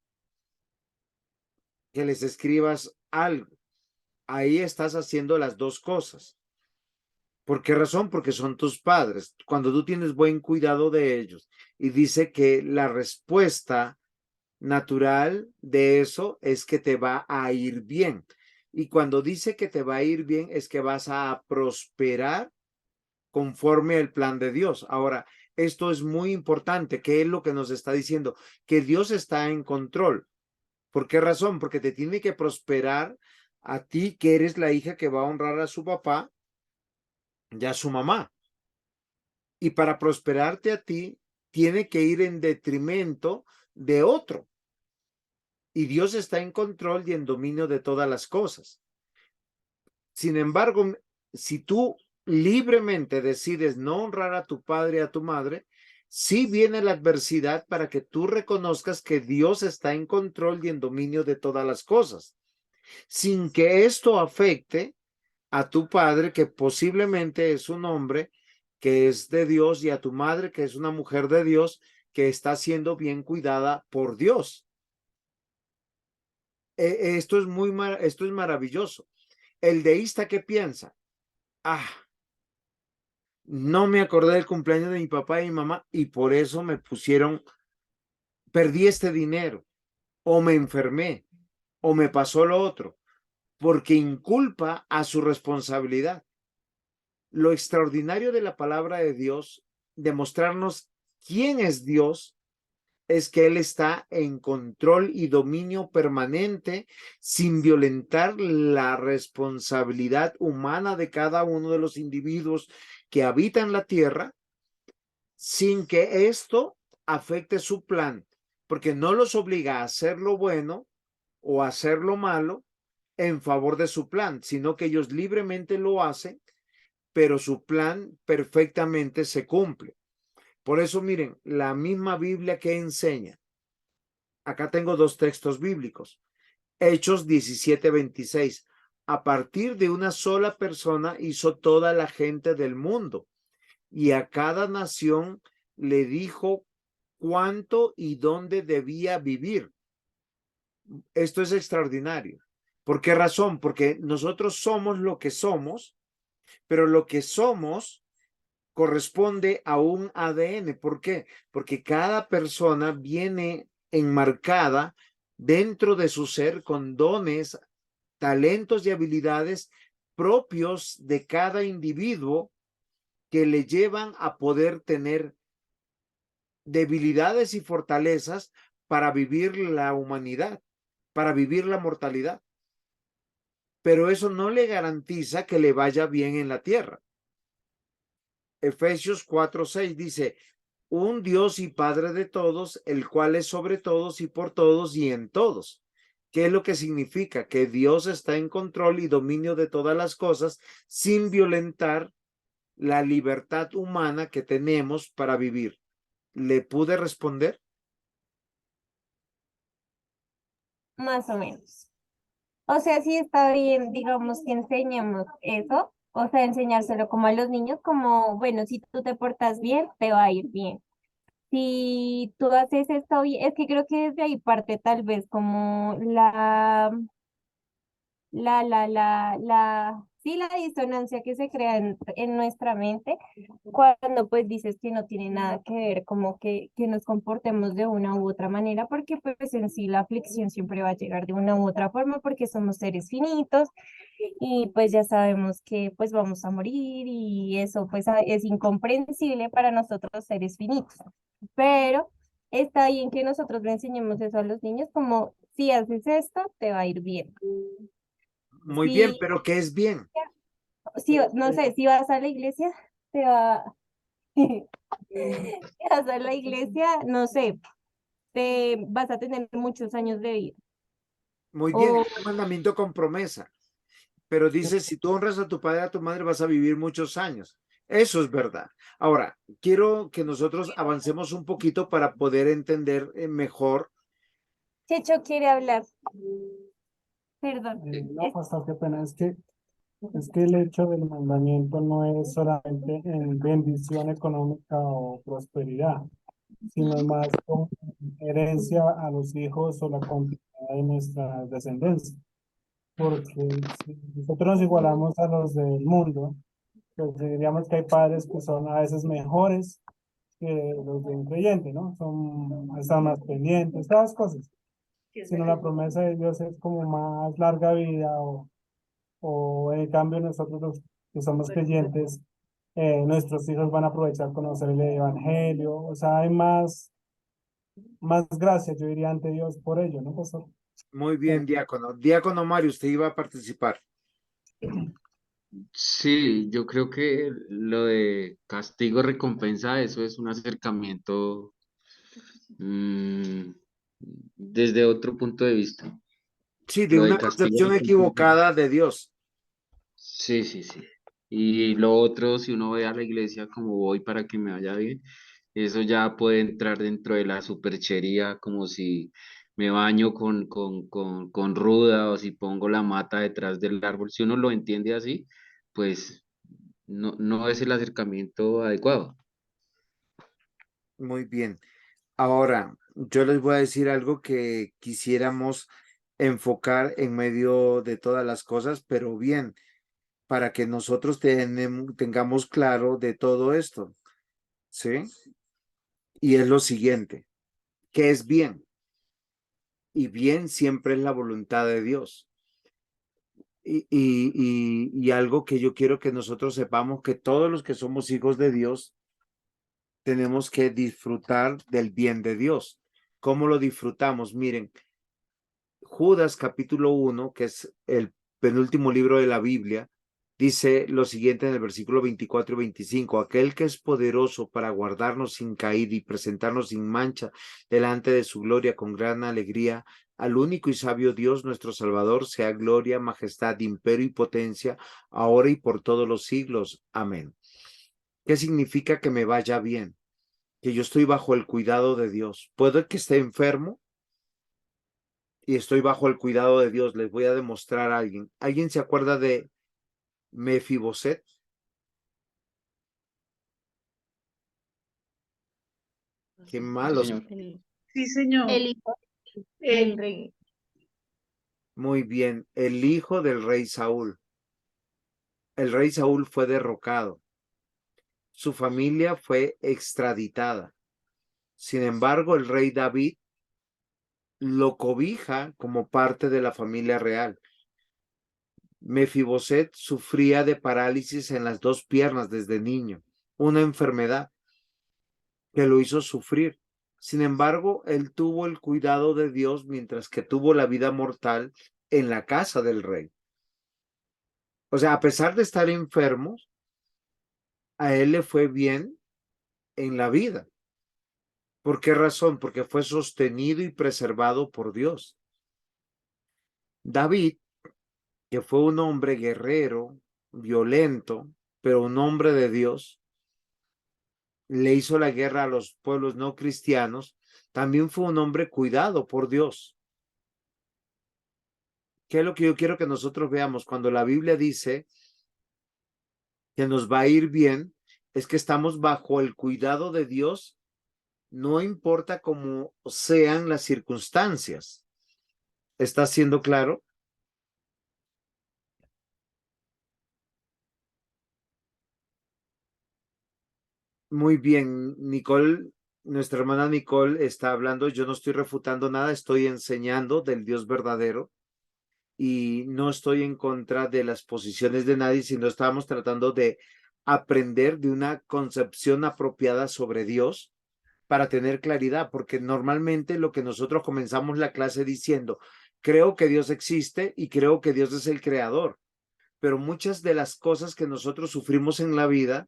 A: que les escribas algo. Ahí estás haciendo las dos cosas. ¿Por qué razón? Porque son tus padres. Cuando tú tienes buen cuidado de ellos y dice que la respuesta natural de eso es que te va a ir bien. Y cuando dice que te va a ir bien es que vas a prosperar conforme al plan de Dios. Ahora, esto es muy importante. ¿Qué es lo que nos está diciendo? Que Dios está en control. ¿Por qué razón? Porque te tiene que prosperar a ti, que eres la hija que va a honrar a su papá y a su mamá. Y para prosperarte a ti, tiene que ir en detrimento de otro. Y Dios está en control y en dominio de todas las cosas. Sin embargo, si tú libremente decides no honrar a tu padre y a tu madre, sí viene la adversidad para que tú reconozcas que Dios está en control y en dominio de todas las cosas, sin que esto afecte a tu padre, que posiblemente es un hombre que es de Dios, y a tu madre, que es una mujer de Dios, que está siendo bien cuidada por Dios. Esto es maravilloso. El deísta, ¿qué piensa? Ah, no me acordé del cumpleaños de mi papá y mi mamá y por eso me perdí este dinero, o me enfermé, o me pasó lo otro, porque inculpa a su responsabilidad. Lo extraordinario de la palabra de Dios, demostrarnos quién es Dios, es que Él está en control y dominio permanente sin violentar la responsabilidad humana de cada uno de los individuos que habitan la tierra, sin que esto afecte su plan, porque no los obliga a hacer lo bueno o a hacer lo malo en favor de su plan, sino que ellos libremente lo hacen, pero su plan perfectamente se cumple. Por eso, miren, la misma Biblia que enseña, acá tengo dos textos bíblicos, Hechos 17:26, a partir de una sola persona hizo toda la gente del mundo y a cada nación le dijo cuánto y dónde debía vivir. Esto es extraordinario. ¿Por qué razón? Porque nosotros somos lo que somos, pero lo que somos corresponde a un ADN. ¿Por qué? Porque cada persona viene enmarcada dentro de su ser con dones, talentos y habilidades propios de cada individuo que le llevan a poder tener debilidades y fortalezas para vivir la humanidad, para vivir la mortalidad. Pero eso no le garantiza que le vaya bien en la tierra. Efesios 4:6 dice, un Dios y Padre de todos, el cual es sobre todos y por todos y en todos. ¿Qué es lo que significa? Que Dios está en control y dominio de todas las cosas sin violentar la libertad humana que tenemos para vivir. ¿Le pude responder?
I: Más o menos. O sea, sí está bien, digamos, que enseñemos eso, o sea, enseñárselo como a los niños, como, bueno, si tú te portas bien, te va a ir bien. Si tú haces esto bien, es que creo que desde ahí parte tal vez como sí, la disonancia que se crea en nuestra mente cuando pues dices que no tiene nada que ver, como que nos comportemos de una u otra manera, porque pues en sí la aflicción siempre va a llegar de una u otra forma, porque somos seres finitos y pues ya sabemos que pues vamos a morir y eso pues es incomprensible para nosotros seres finitos, pero está bien que nosotros le enseñemos eso a los niños, como si haces esto, te va a ir bien.
A: Muy bien,
I: Si,
A: pero ¿qué es bien?
I: no sé, si vas a la iglesia, te va, si vas a la iglesia, no sé, te vas a tener muchos años de vida.
A: Muy bien,
I: O
A: es un mandamiento con promesa, pero dice, si tú honras a tu padre y a tu madre, vas a vivir muchos años. Eso es verdad. Ahora, quiero que nosotros avancemos un poquito para poder entender mejor.
I: Checho quiere hablar. Perdón.
H: No, pastor, qué pena, es que el hecho del mandamiento no es solamente en bendición económica o prosperidad, sino más como herencia a los hijos o la continuidad de nuestra descendencia. Porque si nosotros nos igualamos a los del mundo, pues diríamos que hay padres que son a veces mejores que los de un creyente, ¿no? Están más pendientes, todas las cosas. Sino la promesa de Dios es como más larga vida o en cambio nosotros los que somos creyentes, nuestros hijos van a aprovechar conocer el evangelio, o sea, hay más gracia, yo diría, ante Dios por ello, ¿no, pastor?
A: Muy bien, diácono. Diácono Mario, usted iba a participar.
C: Sí, yo creo que lo de castigo-recompensa, eso es un acercamiento mm, desde otro punto de vista.
A: Sí, de
C: Lo de
A: una concepción
C: castigo-recompensa.
A: equivocada de Dios.
C: Sí, sí, sí. Y lo otro, si uno ve a la iglesia como voy para que me vaya bien, eso ya puede entrar dentro de la superchería, como si me baño con ruda o si pongo la mata detrás del árbol. Si uno lo entiende así, pues no es el acercamiento adecuado.
A: Muy bien. Ahora, yo les voy a decir algo que quisiéramos enfocar en medio de todas las cosas, pero bien, para que nosotros tengamos claro de todo esto, ¿sí? Y es lo siguiente, ¿qué es bien? Y bien siempre es la voluntad de Dios. Y algo que yo quiero que nosotros sepamos, que todos los que somos hijos de Dios, tenemos que disfrutar del bien de Dios. ¿Cómo lo disfrutamos? Miren, Judas capítulo 1, que es el penúltimo libro de la Biblia, dice lo siguiente en el versículo 24 y 25, aquel que es poderoso para guardarnos sin caída y presentarnos sin mancha delante de su gloria con gran alegría, al único y sabio Dios nuestro Salvador, sea gloria, majestad, imperio y potencia, ahora y por todos los siglos. Amén. ¿Qué significa que me vaya bien? Que yo estoy bajo el cuidado de Dios. Puede que esté enfermo, y estoy bajo el cuidado de Dios. Les voy a demostrar a alguien. ¿Alguien se acuerda de Mefiboset? Qué
C: Sí,
A: malos.
C: señor.
F: Sí, señor.
D: El hijo
F: El,
D: del rey.
A: Muy bien, el hijo del rey Saúl. El rey Saúl fue derrocado. Su familia fue extraditada. Sin embargo, el rey David lo cobija como parte de la familia real. Mefiboset sufría de parálisis en las dos piernas desde niño, una enfermedad que lo hizo sufrir. Sin embargo, él tuvo el cuidado de Dios mientras que tuvo la vida mortal en la casa del rey. O sea, a pesar de estar enfermo, a él le fue bien en la vida. ¿Por qué razón? Porque fue sostenido y preservado por Dios. David, que fue un hombre guerrero, violento, pero un hombre de Dios, le hizo la guerra a los pueblos no cristianos, también fue un hombre cuidado por Dios. ¿Qué es lo que yo quiero que nosotros veamos? Cuando la Biblia dice que nos va a ir bien, es que estamos bajo el cuidado de Dios, no importa cómo sean las circunstancias. ¿Está siendo claro? Muy bien, Nicole, nuestra hermana Nicole está hablando, yo no estoy refutando nada, estoy enseñando del Dios verdadero y no estoy en contra de las posiciones de nadie, sino estamos tratando de aprender de una concepción apropiada sobre Dios para tener claridad, porque normalmente lo que nosotros comenzamos la clase diciendo, creo que Dios existe y creo que Dios es el creador, pero muchas de las cosas que nosotros sufrimos en la vida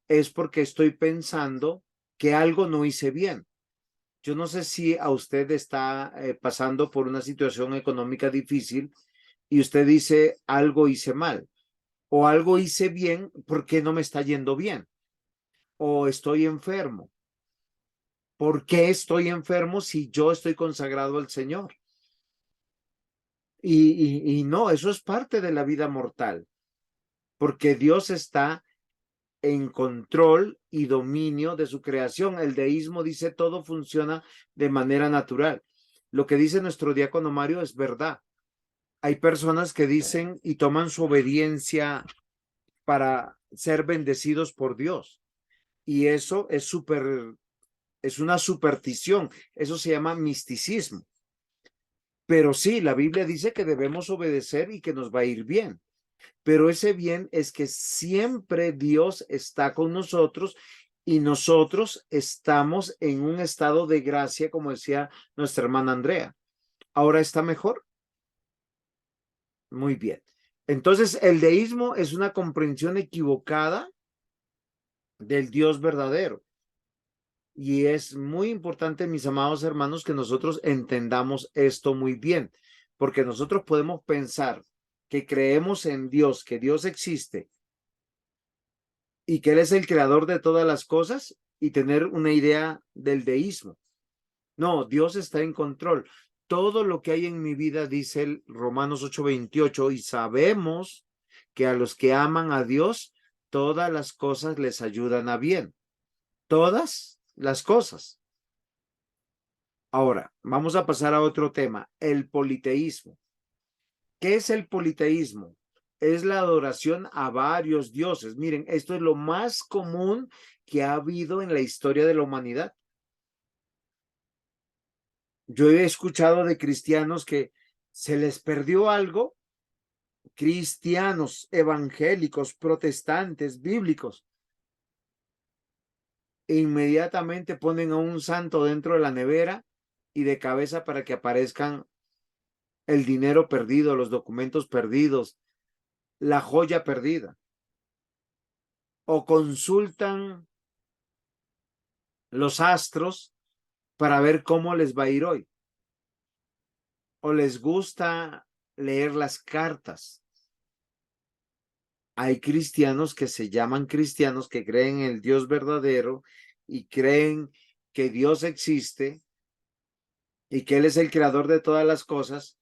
A: es porque estoy pensando que algo no hice bien. Yo no sé si a usted está pasando por una situación económica difícil y usted dice algo hice mal o algo hice bien, ¿por qué no me está yendo bien? O estoy enfermo. ¿Por qué estoy enfermo si yo estoy consagrado al Señor? Y no, eso es parte de la vida mortal, porque Dios está en control y dominio de su creación. El deísmo dice todo funciona de manera natural. Lo que dice nuestro diácono Mario es verdad. Hay personas que dicen y toman su obediencia para ser bendecidos por Dios. Y eso es una superstición. Eso se llama misticismo. Pero sí, la Biblia dice que debemos obedecer y que nos va a ir bien. Pero ese bien es que siempre Dios está con nosotros y nosotros estamos en un estado de gracia, como decía nuestra hermana Andrea. ¿Ahora está mejor? Muy bien. Entonces, el deísmo es una comprensión equivocada del Dios verdadero. Y es muy importante, mis amados hermanos, que nosotros entendamos esto muy bien, porque nosotros podemos pensar que creemos en Dios, que Dios existe y que Él es el creador de todas las cosas y tener una idea del deísmo. No, Dios está en control. Todo lo que hay en mi vida, dice el Romanos 8:28, y sabemos que a los que aman a Dios, todas las cosas les ayudan a bien. Todas las cosas. Ahora, vamos a pasar a otro tema, el politeísmo. ¿Qué es el politeísmo? Es la adoración a varios dioses. Miren, esto es lo más común que ha habido en la historia de la humanidad. Yo he escuchado de cristianos que se les perdió algo, cristianos, evangélicos, protestantes, bíblicos, e inmediatamente ponen a un santo dentro de la nevera y de cabeza para que aparezcan el dinero perdido, los documentos perdidos, la joya perdida. O consultan los astros para ver cómo les va a ir hoy. O les gusta leer las cartas. Hay cristianos que se llaman cristianos que creen en el Dios verdadero y creen que Dios existe y que Él es el creador de todas las cosas,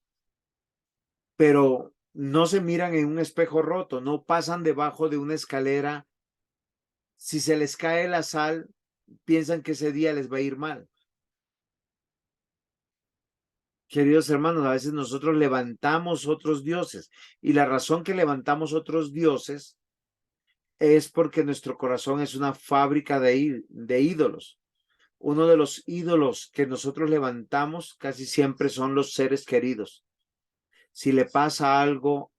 A: pero no se miran en un espejo roto, no pasan debajo de una escalera. Si se les cae la sal, piensan que ese día les va a ir mal. Queridos hermanos, a veces nosotros levantamos otros dioses, y la razón que levantamos otros dioses es porque nuestro corazón es una fábrica de ídolos. Uno de los ídolos que nosotros levantamos casi siempre son los seres queridos. Si le pasa algo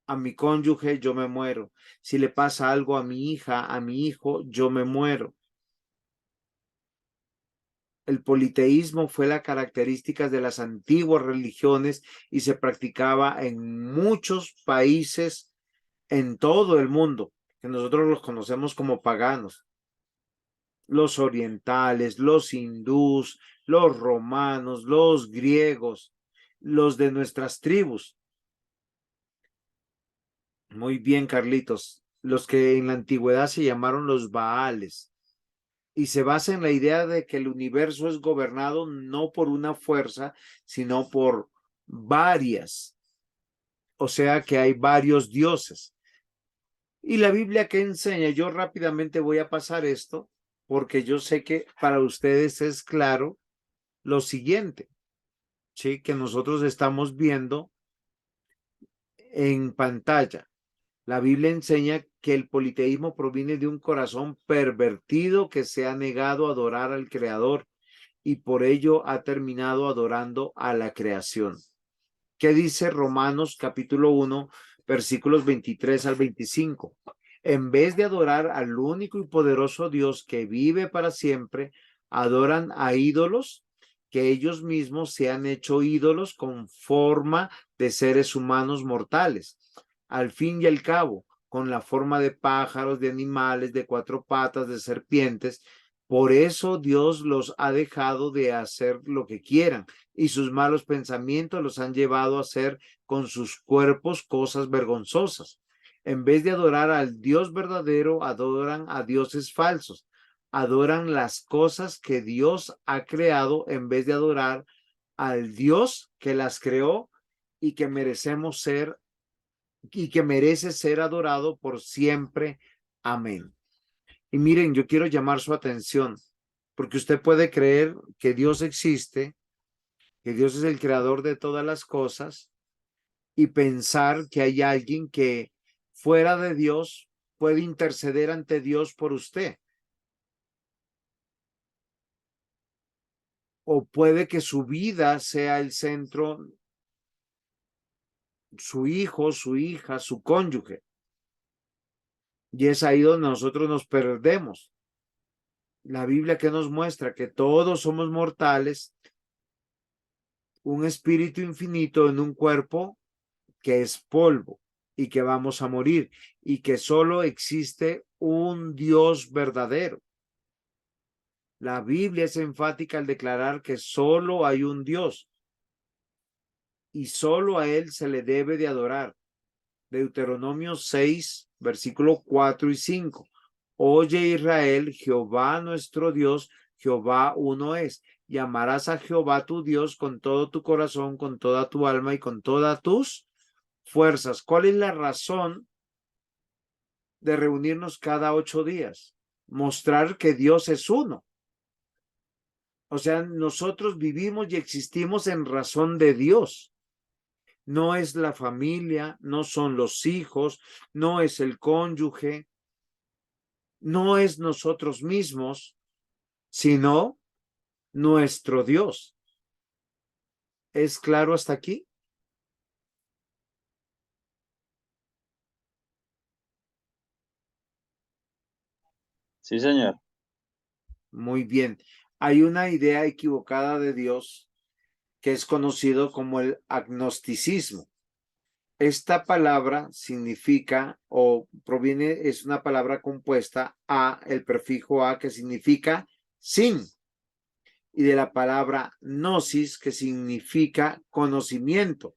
A: a mi cónyuge, yo me muero. Si le pasa algo a mi hija, a mi hijo, yo me muero. El politeísmo fue la característica de las antiguas religiones y se practicaba en muchos países en todo el mundo, que nosotros los conocemos como paganos. Los orientales, los hindús, los romanos, los griegos, los de nuestras tribus. Muy bien, Carlitos. Los que en la antigüedad se llamaron los Baales. Y se basa en la idea de que el universo es gobernado no por una fuerza, sino por varias. O sea que hay varios dioses. ¿Y la Biblia qué enseña? Yo rápidamente voy a pasar esto, porque yo sé que para ustedes es claro lo siguiente, ¿sí? Que nosotros estamos viendo en pantalla. La Biblia enseña que el politeísmo proviene de un corazón pervertido que se ha negado a adorar al Creador y por ello ha terminado adorando a la creación. ¿Qué dice Romanos capítulo 1, versículos 23 al 25? En vez de adorar al único y poderoso Dios que vive para siempre, adoran a ídolos que ellos mismos se han hecho ídolos con forma de seres humanos mortales. Al fin y al cabo, con la forma de pájaros, de animales, de cuatro patas, de serpientes. Por eso Dios los ha dejado de hacer lo que quieran y sus malos pensamientos los han llevado a hacer con sus cuerpos cosas vergonzosas. En vez de adorar al Dios verdadero, adoran a dioses falsos. Adoran las cosas que Dios ha creado en vez de adorar al Dios que las creó y que merecemos ser y que merece ser adorado por siempre. Amén. Y miren, yo quiero llamar su atención, porque usted puede creer que Dios existe, que Dios es el creador de todas las cosas, y pensar que hay alguien que fuera de Dios puede interceder ante Dios por usted. O puede que su vida sea el centro, su hijo, su hija, su cónyuge. Y es ahí donde nosotros nos perdemos. La Biblia que nos muestra que todos somos mortales, un espíritu infinito en un cuerpo que es polvo y que vamos a morir y que solo existe un Dios verdadero. La Biblia es enfática al declarar que solo hay un Dios y solo a Él se le debe de adorar. Deuteronomio 6, versículo 4 y 5. Oye Israel, Jehová nuestro Dios, Jehová uno es. Y amarás a Jehová tu Dios con todo tu corazón, con toda tu alma y con todas tus fuerzas. ¿Cuál es la razón de reunirnos cada 8 días? Mostrar que Dios es uno. O sea, nosotros vivimos y existimos en razón de Dios. No es la familia, no son los hijos, no es el cónyuge, no es nosotros mismos, sino nuestro Dios. ¿Es claro hasta aquí?
E: Sí, señor.
A: Muy bien. Hay una idea equivocada de Dios que es conocido como el agnosticismo. Esta palabra significa o proviene, es una palabra compuesta a, el prefijo a, que significa sin, y de la palabra gnosis, que significa conocimiento.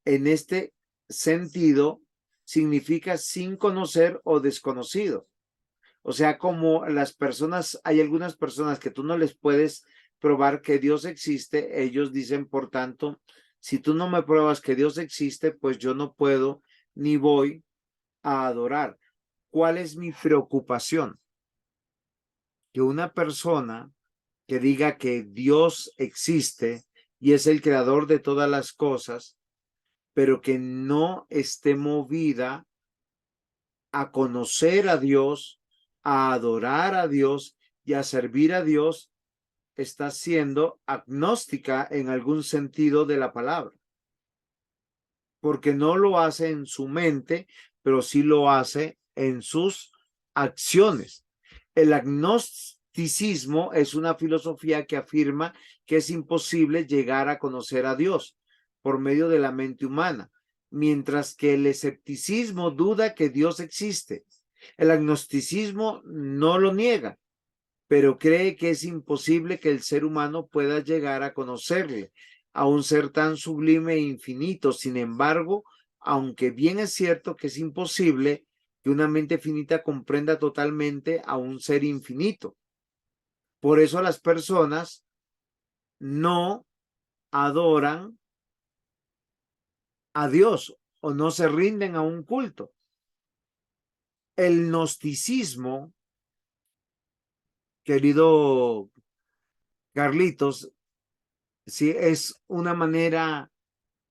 A: En este sentido, significa sin conocer o desconocido. O sea, como las personas, hay algunas personas que tú no les puedes probar que Dios existe, ellos dicen, por tanto, si tú no me pruebas que Dios existe, pues yo no puedo ni voy a adorar. ¿Cuál es mi preocupación? Que una persona que diga que Dios existe y es el creador de todas las cosas, pero que no esté movida a conocer a Dios, a adorar a Dios y a servir a Dios, está siendo agnóstica en algún sentido de la palabra, porque no lo hace en su mente, pero sí lo hace en sus acciones. El agnosticismo es una filosofía que afirma que es imposible llegar a conocer a Dios por medio de la mente humana, mientras que el escepticismo duda que Dios existe. El agnosticismo no lo niega, pero cree que es imposible que el ser humano pueda llegar a conocerle, a un ser tan sublime e infinito. Sin embargo, aunque bien es cierto que es imposible que una mente finita comprenda totalmente a un ser infinito. Por eso las personas no adoran a Dios o no se rinden a un culto. El gnosticismo, querido Carlitos, sí, es una manera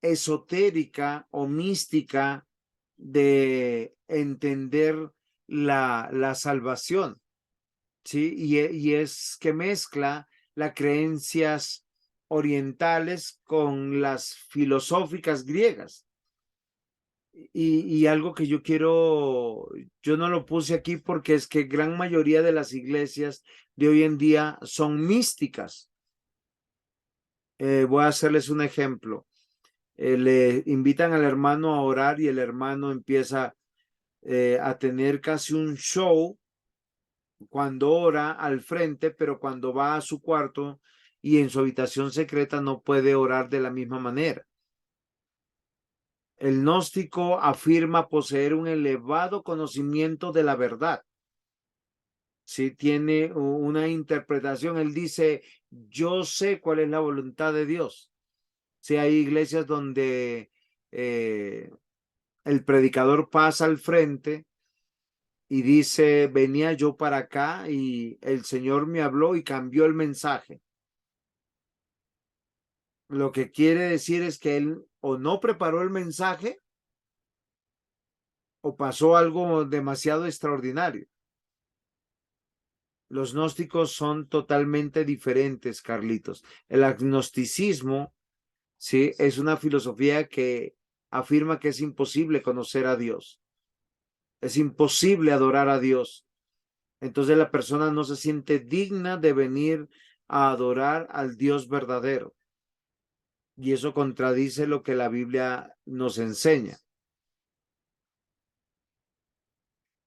A: esotérica o mística de entender la salvación, ¿sí? Y es que mezcla las creencias orientales con las filosóficas griegas. Y algo que yo no lo puse aquí porque es que gran mayoría de las iglesias de hoy en día son místicas. Voy a hacerles un ejemplo. Le invitan al hermano a orar y el hermano empieza a tener casi un show cuando ora al frente, pero cuando va a su cuarto y en su habitación secreta no puede orar de la misma manera. El gnóstico afirma poseer un elevado conocimiento de la verdad. Si tiene una interpretación, él dice, yo sé cuál es la voluntad de Dios. Si hay iglesias donde el predicador pasa al frente y dice, venía yo para acá y el Señor me habló y cambió el mensaje. Lo que quiere decir es que él o no preparó el mensaje o pasó algo demasiado extraordinario. Los gnósticos son totalmente diferentes, Carlitos. El agnosticismo, sí, es una filosofía que afirma que es imposible conocer a Dios. Es imposible adorar a Dios. Entonces la persona no se siente digna de venir a adorar al Dios verdadero. Y eso contradice lo que la Biblia nos enseña.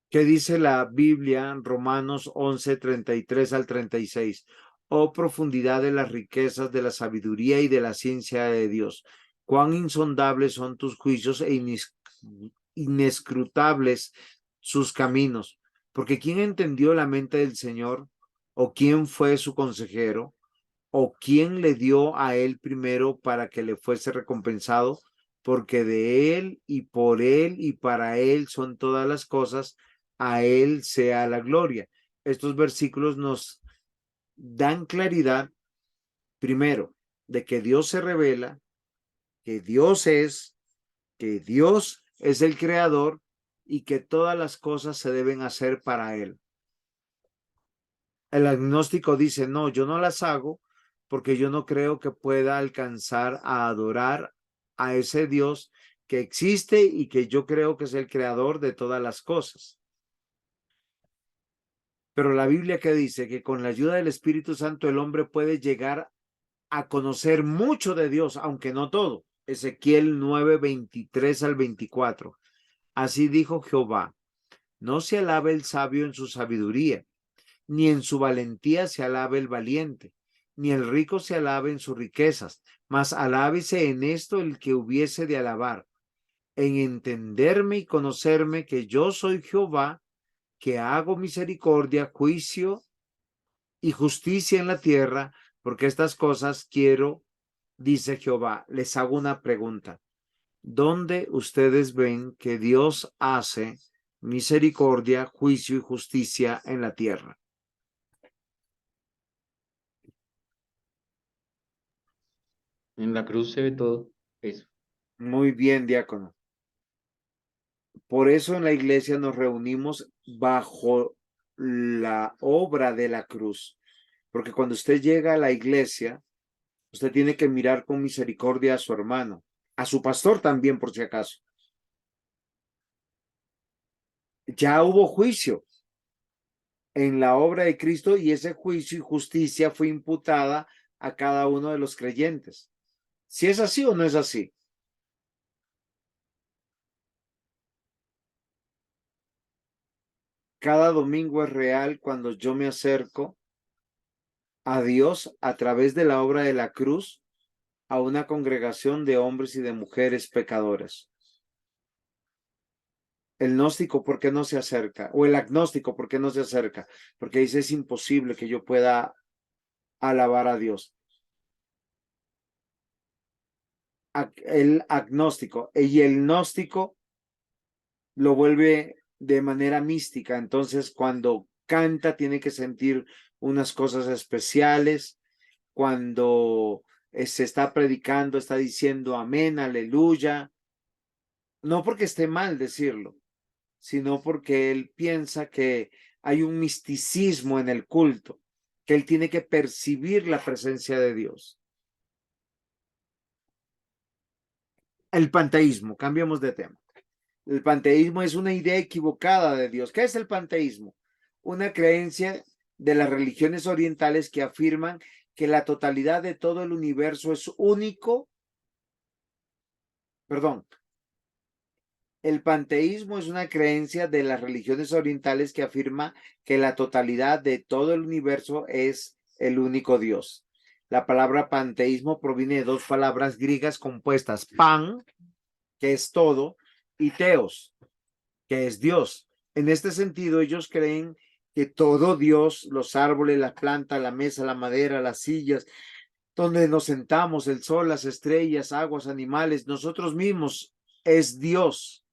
A: ¿Qué dice la Biblia en Romanos 11, 33 al 36? Oh profundidad de las riquezas de la sabiduría y de la ciencia de Dios. Cuán insondables son tus juicios e inescrutables sus caminos. Porque ¿quién entendió la mente del Señor? ¿O quién fue su consejero? ¿O quién le dio a él primero para que le fuese recompensado? Porque de él y para él son todas las cosas, a él sea la gloria. Estos versículos nos dan claridad, primero, de que Dios se revela, que Dios es el creador y que todas las cosas se deben hacer para él. El agnóstico dice, no, yo no las hago porque yo no creo que pueda alcanzar a adorar a ese Dios que existe y que yo creo que es el creador de todas las cosas. Pero la Biblia que dice que con la ayuda del Espíritu Santo el hombre puede llegar a conocer mucho de Dios, aunque no todo. Ezequiel 9, 23 al 24. Así dijo Jehová, no se alabe el sabio en su sabiduría, ni en su valentía se alabe el valiente, ni el rico se alabe en sus riquezas, mas alábese en esto el que hubiese de alabar, en entenderme y conocerme que yo soy Jehová, que hago misericordia, juicio y justicia en la tierra, porque estas cosas quiero, dice Jehová. Les hago una pregunta. ¿Dónde ustedes ven que Dios hace misericordia, juicio y justicia en la tierra?
C: En la cruz se ve todo eso.
A: Muy bien, diácono. Por eso en la iglesia nos reunimos bajo la obra de la cruz. Porque cuando usted llega a la iglesia, usted tiene que mirar con misericordia a su hermano, a su pastor también, por si acaso. Ya hubo juicio en la obra de Cristo y ese juicio y justicia fue imputada a cada uno de los creyentes. ¿Si es así o no es así? Cada domingo es real cuando yo me acerco a Dios a través de la obra de la cruz a una congregación de hombres y de mujeres pecadores. El gnóstico, ¿por qué no se acerca? O el agnóstico, ¿por qué no se acerca? Porque dice, es imposible que yo pueda alabar a Dios. El agnóstico y el gnóstico lo vuelve de manera mística. Entonces, cuando canta, tiene que sentir unas cosas especiales. Cuando se está predicando, está diciendo amén, aleluya. No porque esté mal decirlo, sino porque él piensa que hay un misticismo en el culto, que él tiene que percibir la presencia de Dios. El panteísmo, cambiemos de tema. El panteísmo es una idea equivocada de Dios. ¿Qué es el panteísmo? Una creencia de las religiones orientales que afirman que la totalidad de todo el universo es único. Perdón. El panteísmo es una creencia de las religiones orientales que afirma que la totalidad de todo el universo es el único Dios. La palabra panteísmo proviene de dos palabras griegas compuestas, pan, que es todo, y teos, que es Dios. En este sentido, ellos creen que todo Dios, los árboles, la planta, la mesa, la madera, las sillas, donde nos sentamos, el sol, las estrellas, aguas, animales, nosotros mismos, es Dios.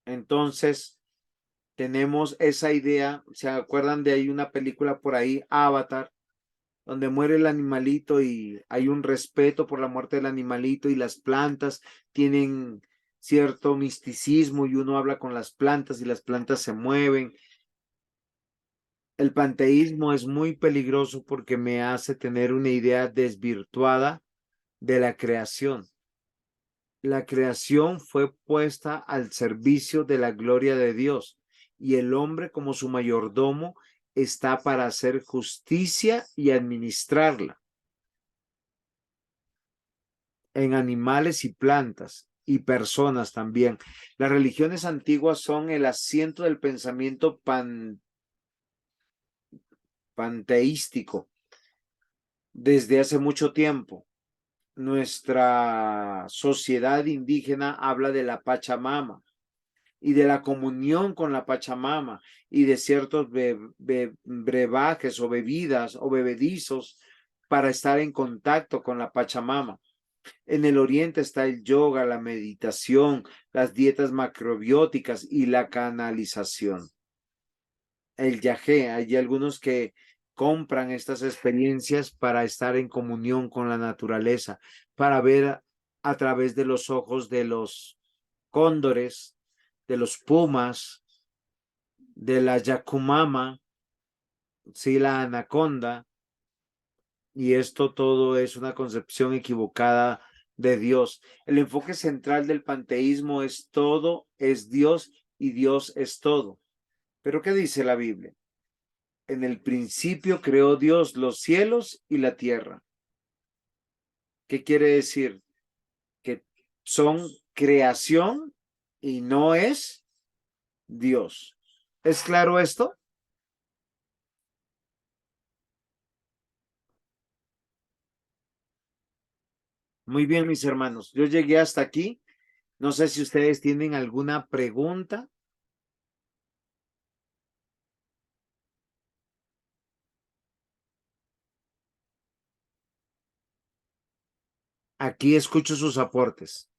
A: Entonces, tenemos esa idea. ¿Se acuerdan de ahí una película por ahí, Avatar, donde muere el animalito y hay un respeto por la muerte del animalito y las plantas tienen cierto misticismo y uno habla con las plantas y las plantas se mueven? El panteísmo es muy peligroso porque me hace tener una idea desvirtuada de la creación. La creación fue puesta al servicio de la gloria de Dios y el hombre como su mayordomo está para hacer justicia y administrarla en animales y plantas y personas también. Las religiones antiguas son el asiento del pensamiento panteístico desde hace mucho tiempo. Nuestra sociedad indígena habla de la Pachamama y de la comunión con la Pachamama y de ciertos brebajes o bebidas o bebedizos para estar en contacto con la Pachamama. En el oriente está el yoga, la meditación, las dietas macrobióticas y la canalización. El yagé, hay algunos que compran estas experiencias para estar en comunión con la naturaleza, para ver a través de los ojos de los cóndores, de los pumas, de la yacumama, sí, la anaconda, y esto todo es una concepción equivocada de Dios. El enfoque central del panteísmo es todo es Dios y Dios es todo. Pero ¿qué dice la Biblia? En el principio creó Dios los cielos y la tierra. ¿Qué quiere decir? Que son creación y no es Dios. ¿Es claro esto? Muy bien, mis hermanos. Yo llegué hasta aquí. No sé si ustedes tienen alguna pregunta. Aquí escucho sus aportes.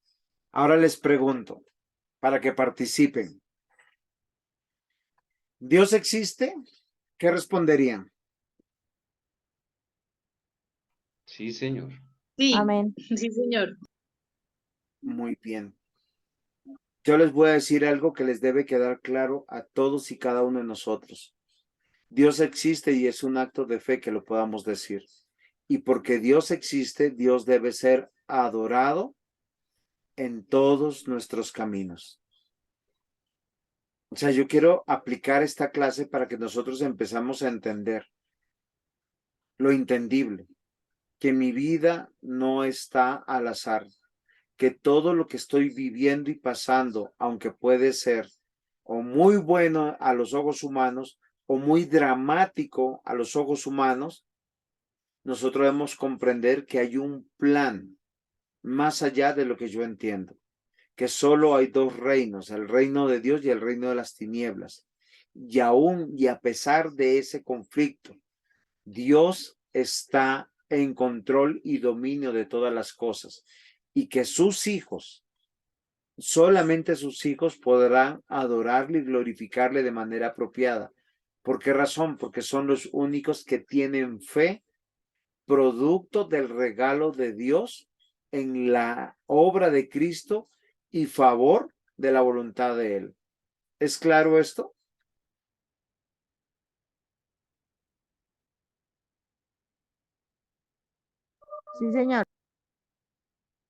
A: Ahora les pregunto, para que participen. ¿Dios existe? ¿Qué responderían?
C: Sí, señor.
F: Sí,
G: Amén.
F: sí, señor.
A: Muy bien. Yo les voy a decir algo que les debe quedar claro a todos y cada uno de nosotros. Dios existe y es un acto de fe que lo podamos decir. Y porque Dios existe, Dios debe ser adorado en todos nuestros caminos. O sea, yo quiero aplicar esta clase para que nosotros empezamos a entender lo entendible, que mi vida no está al azar, que todo lo que estoy viviendo y pasando, aunque puede ser o muy bueno a los ojos humanos o muy dramático a los ojos humanos, nosotros debemos comprender que hay un plan más allá de lo que yo entiendo, que solo hay dos reinos, el reino de Dios y el reino de las tinieblas. Y aún y a pesar de ese conflicto, Dios está en control y dominio de todas las cosas y que sus hijos, solamente sus hijos podrán adorarle y glorificarle de manera apropiada. ¿Por qué razón? Porque son los únicos que tienen fe, producto del regalo de Dios en la obra de Cristo y favor de la voluntad de Él. ¿Es claro esto?
G: Sí, señor.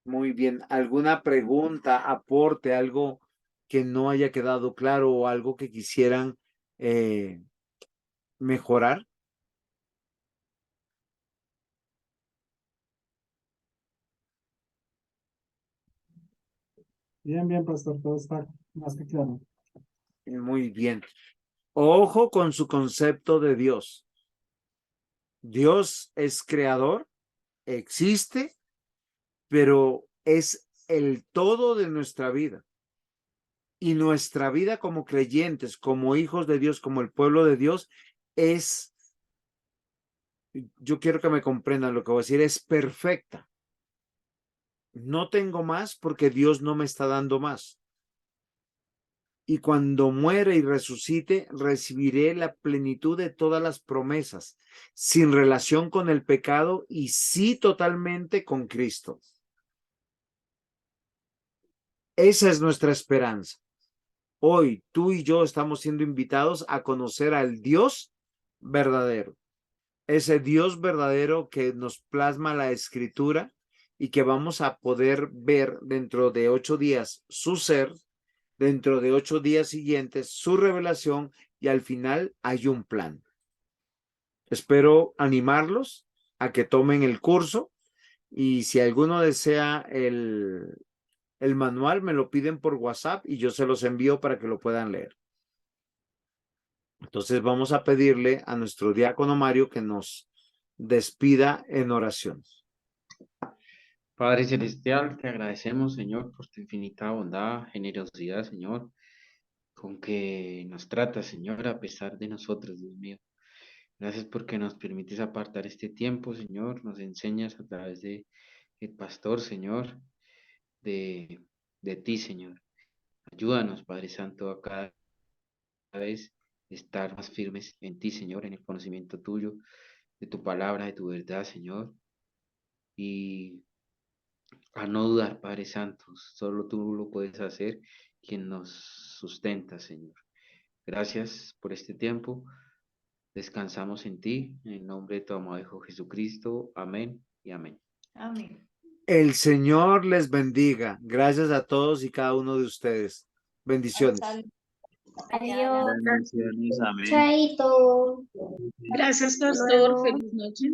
A: Muy bien. ¿Alguna pregunta, aporte, algo que no haya quedado claro o algo que quisieran mejorar?
H: Bien, bien, pastor, todo está más que claro.
A: Muy bien. Ojo con su concepto de Dios. Dios es creador, existe, pero es el todo de nuestra vida. Y nuestra vida como creyentes, como hijos de Dios, como el pueblo de Dios, es, yo quiero que me comprendan lo que voy a decir, es perfecta. No tengo más porque Dios no me está dando más. Y cuando muere y resucite, recibiré la plenitud de todas las promesas, sin relación con el pecado y sí totalmente con Cristo. Esa es nuestra esperanza. Hoy tú y yo estamos siendo invitados a conocer al Dios verdadero. Ese Dios verdadero que nos plasma la Escritura y que vamos a poder ver dentro de 8 días su ser, dentro de 8 días siguientes su revelación y al final hay un plan. Espero animarlos a que tomen el curso y si alguno desea el manual me lo piden por WhatsApp y yo se los envío para que lo puedan leer. Entonces vamos a pedirle a nuestro diácono Mario que nos despida en oración.
C: Padre Celestial, te agradecemos, Señor, por tu infinita bondad, generosidad, Señor, con que nos tratas, Señor, a pesar de nosotros, Dios mío. Gracias porque nos permites apartar este tiempo, Señor. Nos enseñas a través de el pastor, Señor, de ti, Señor. Ayúdanos, Padre Santo, a cada vez estar más firmes en ti, Señor, en el conocimiento tuyo, de tu palabra, de tu verdad, Señor. Y a no dudar, Padre Santo, solo tú lo puedes hacer, quien nos sustenta, Señor. Gracias por este tiempo. Descansamos en ti, en el nombre de tu amado Hijo Jesucristo. Amén y amén.
D: Amén.
A: El Señor les bendiga. Gracias a todos y cada uno de ustedes. Bendiciones.
I: Adiós.
E: Bendiciones, amén.
F: Gracias, pastor. Feliz noche.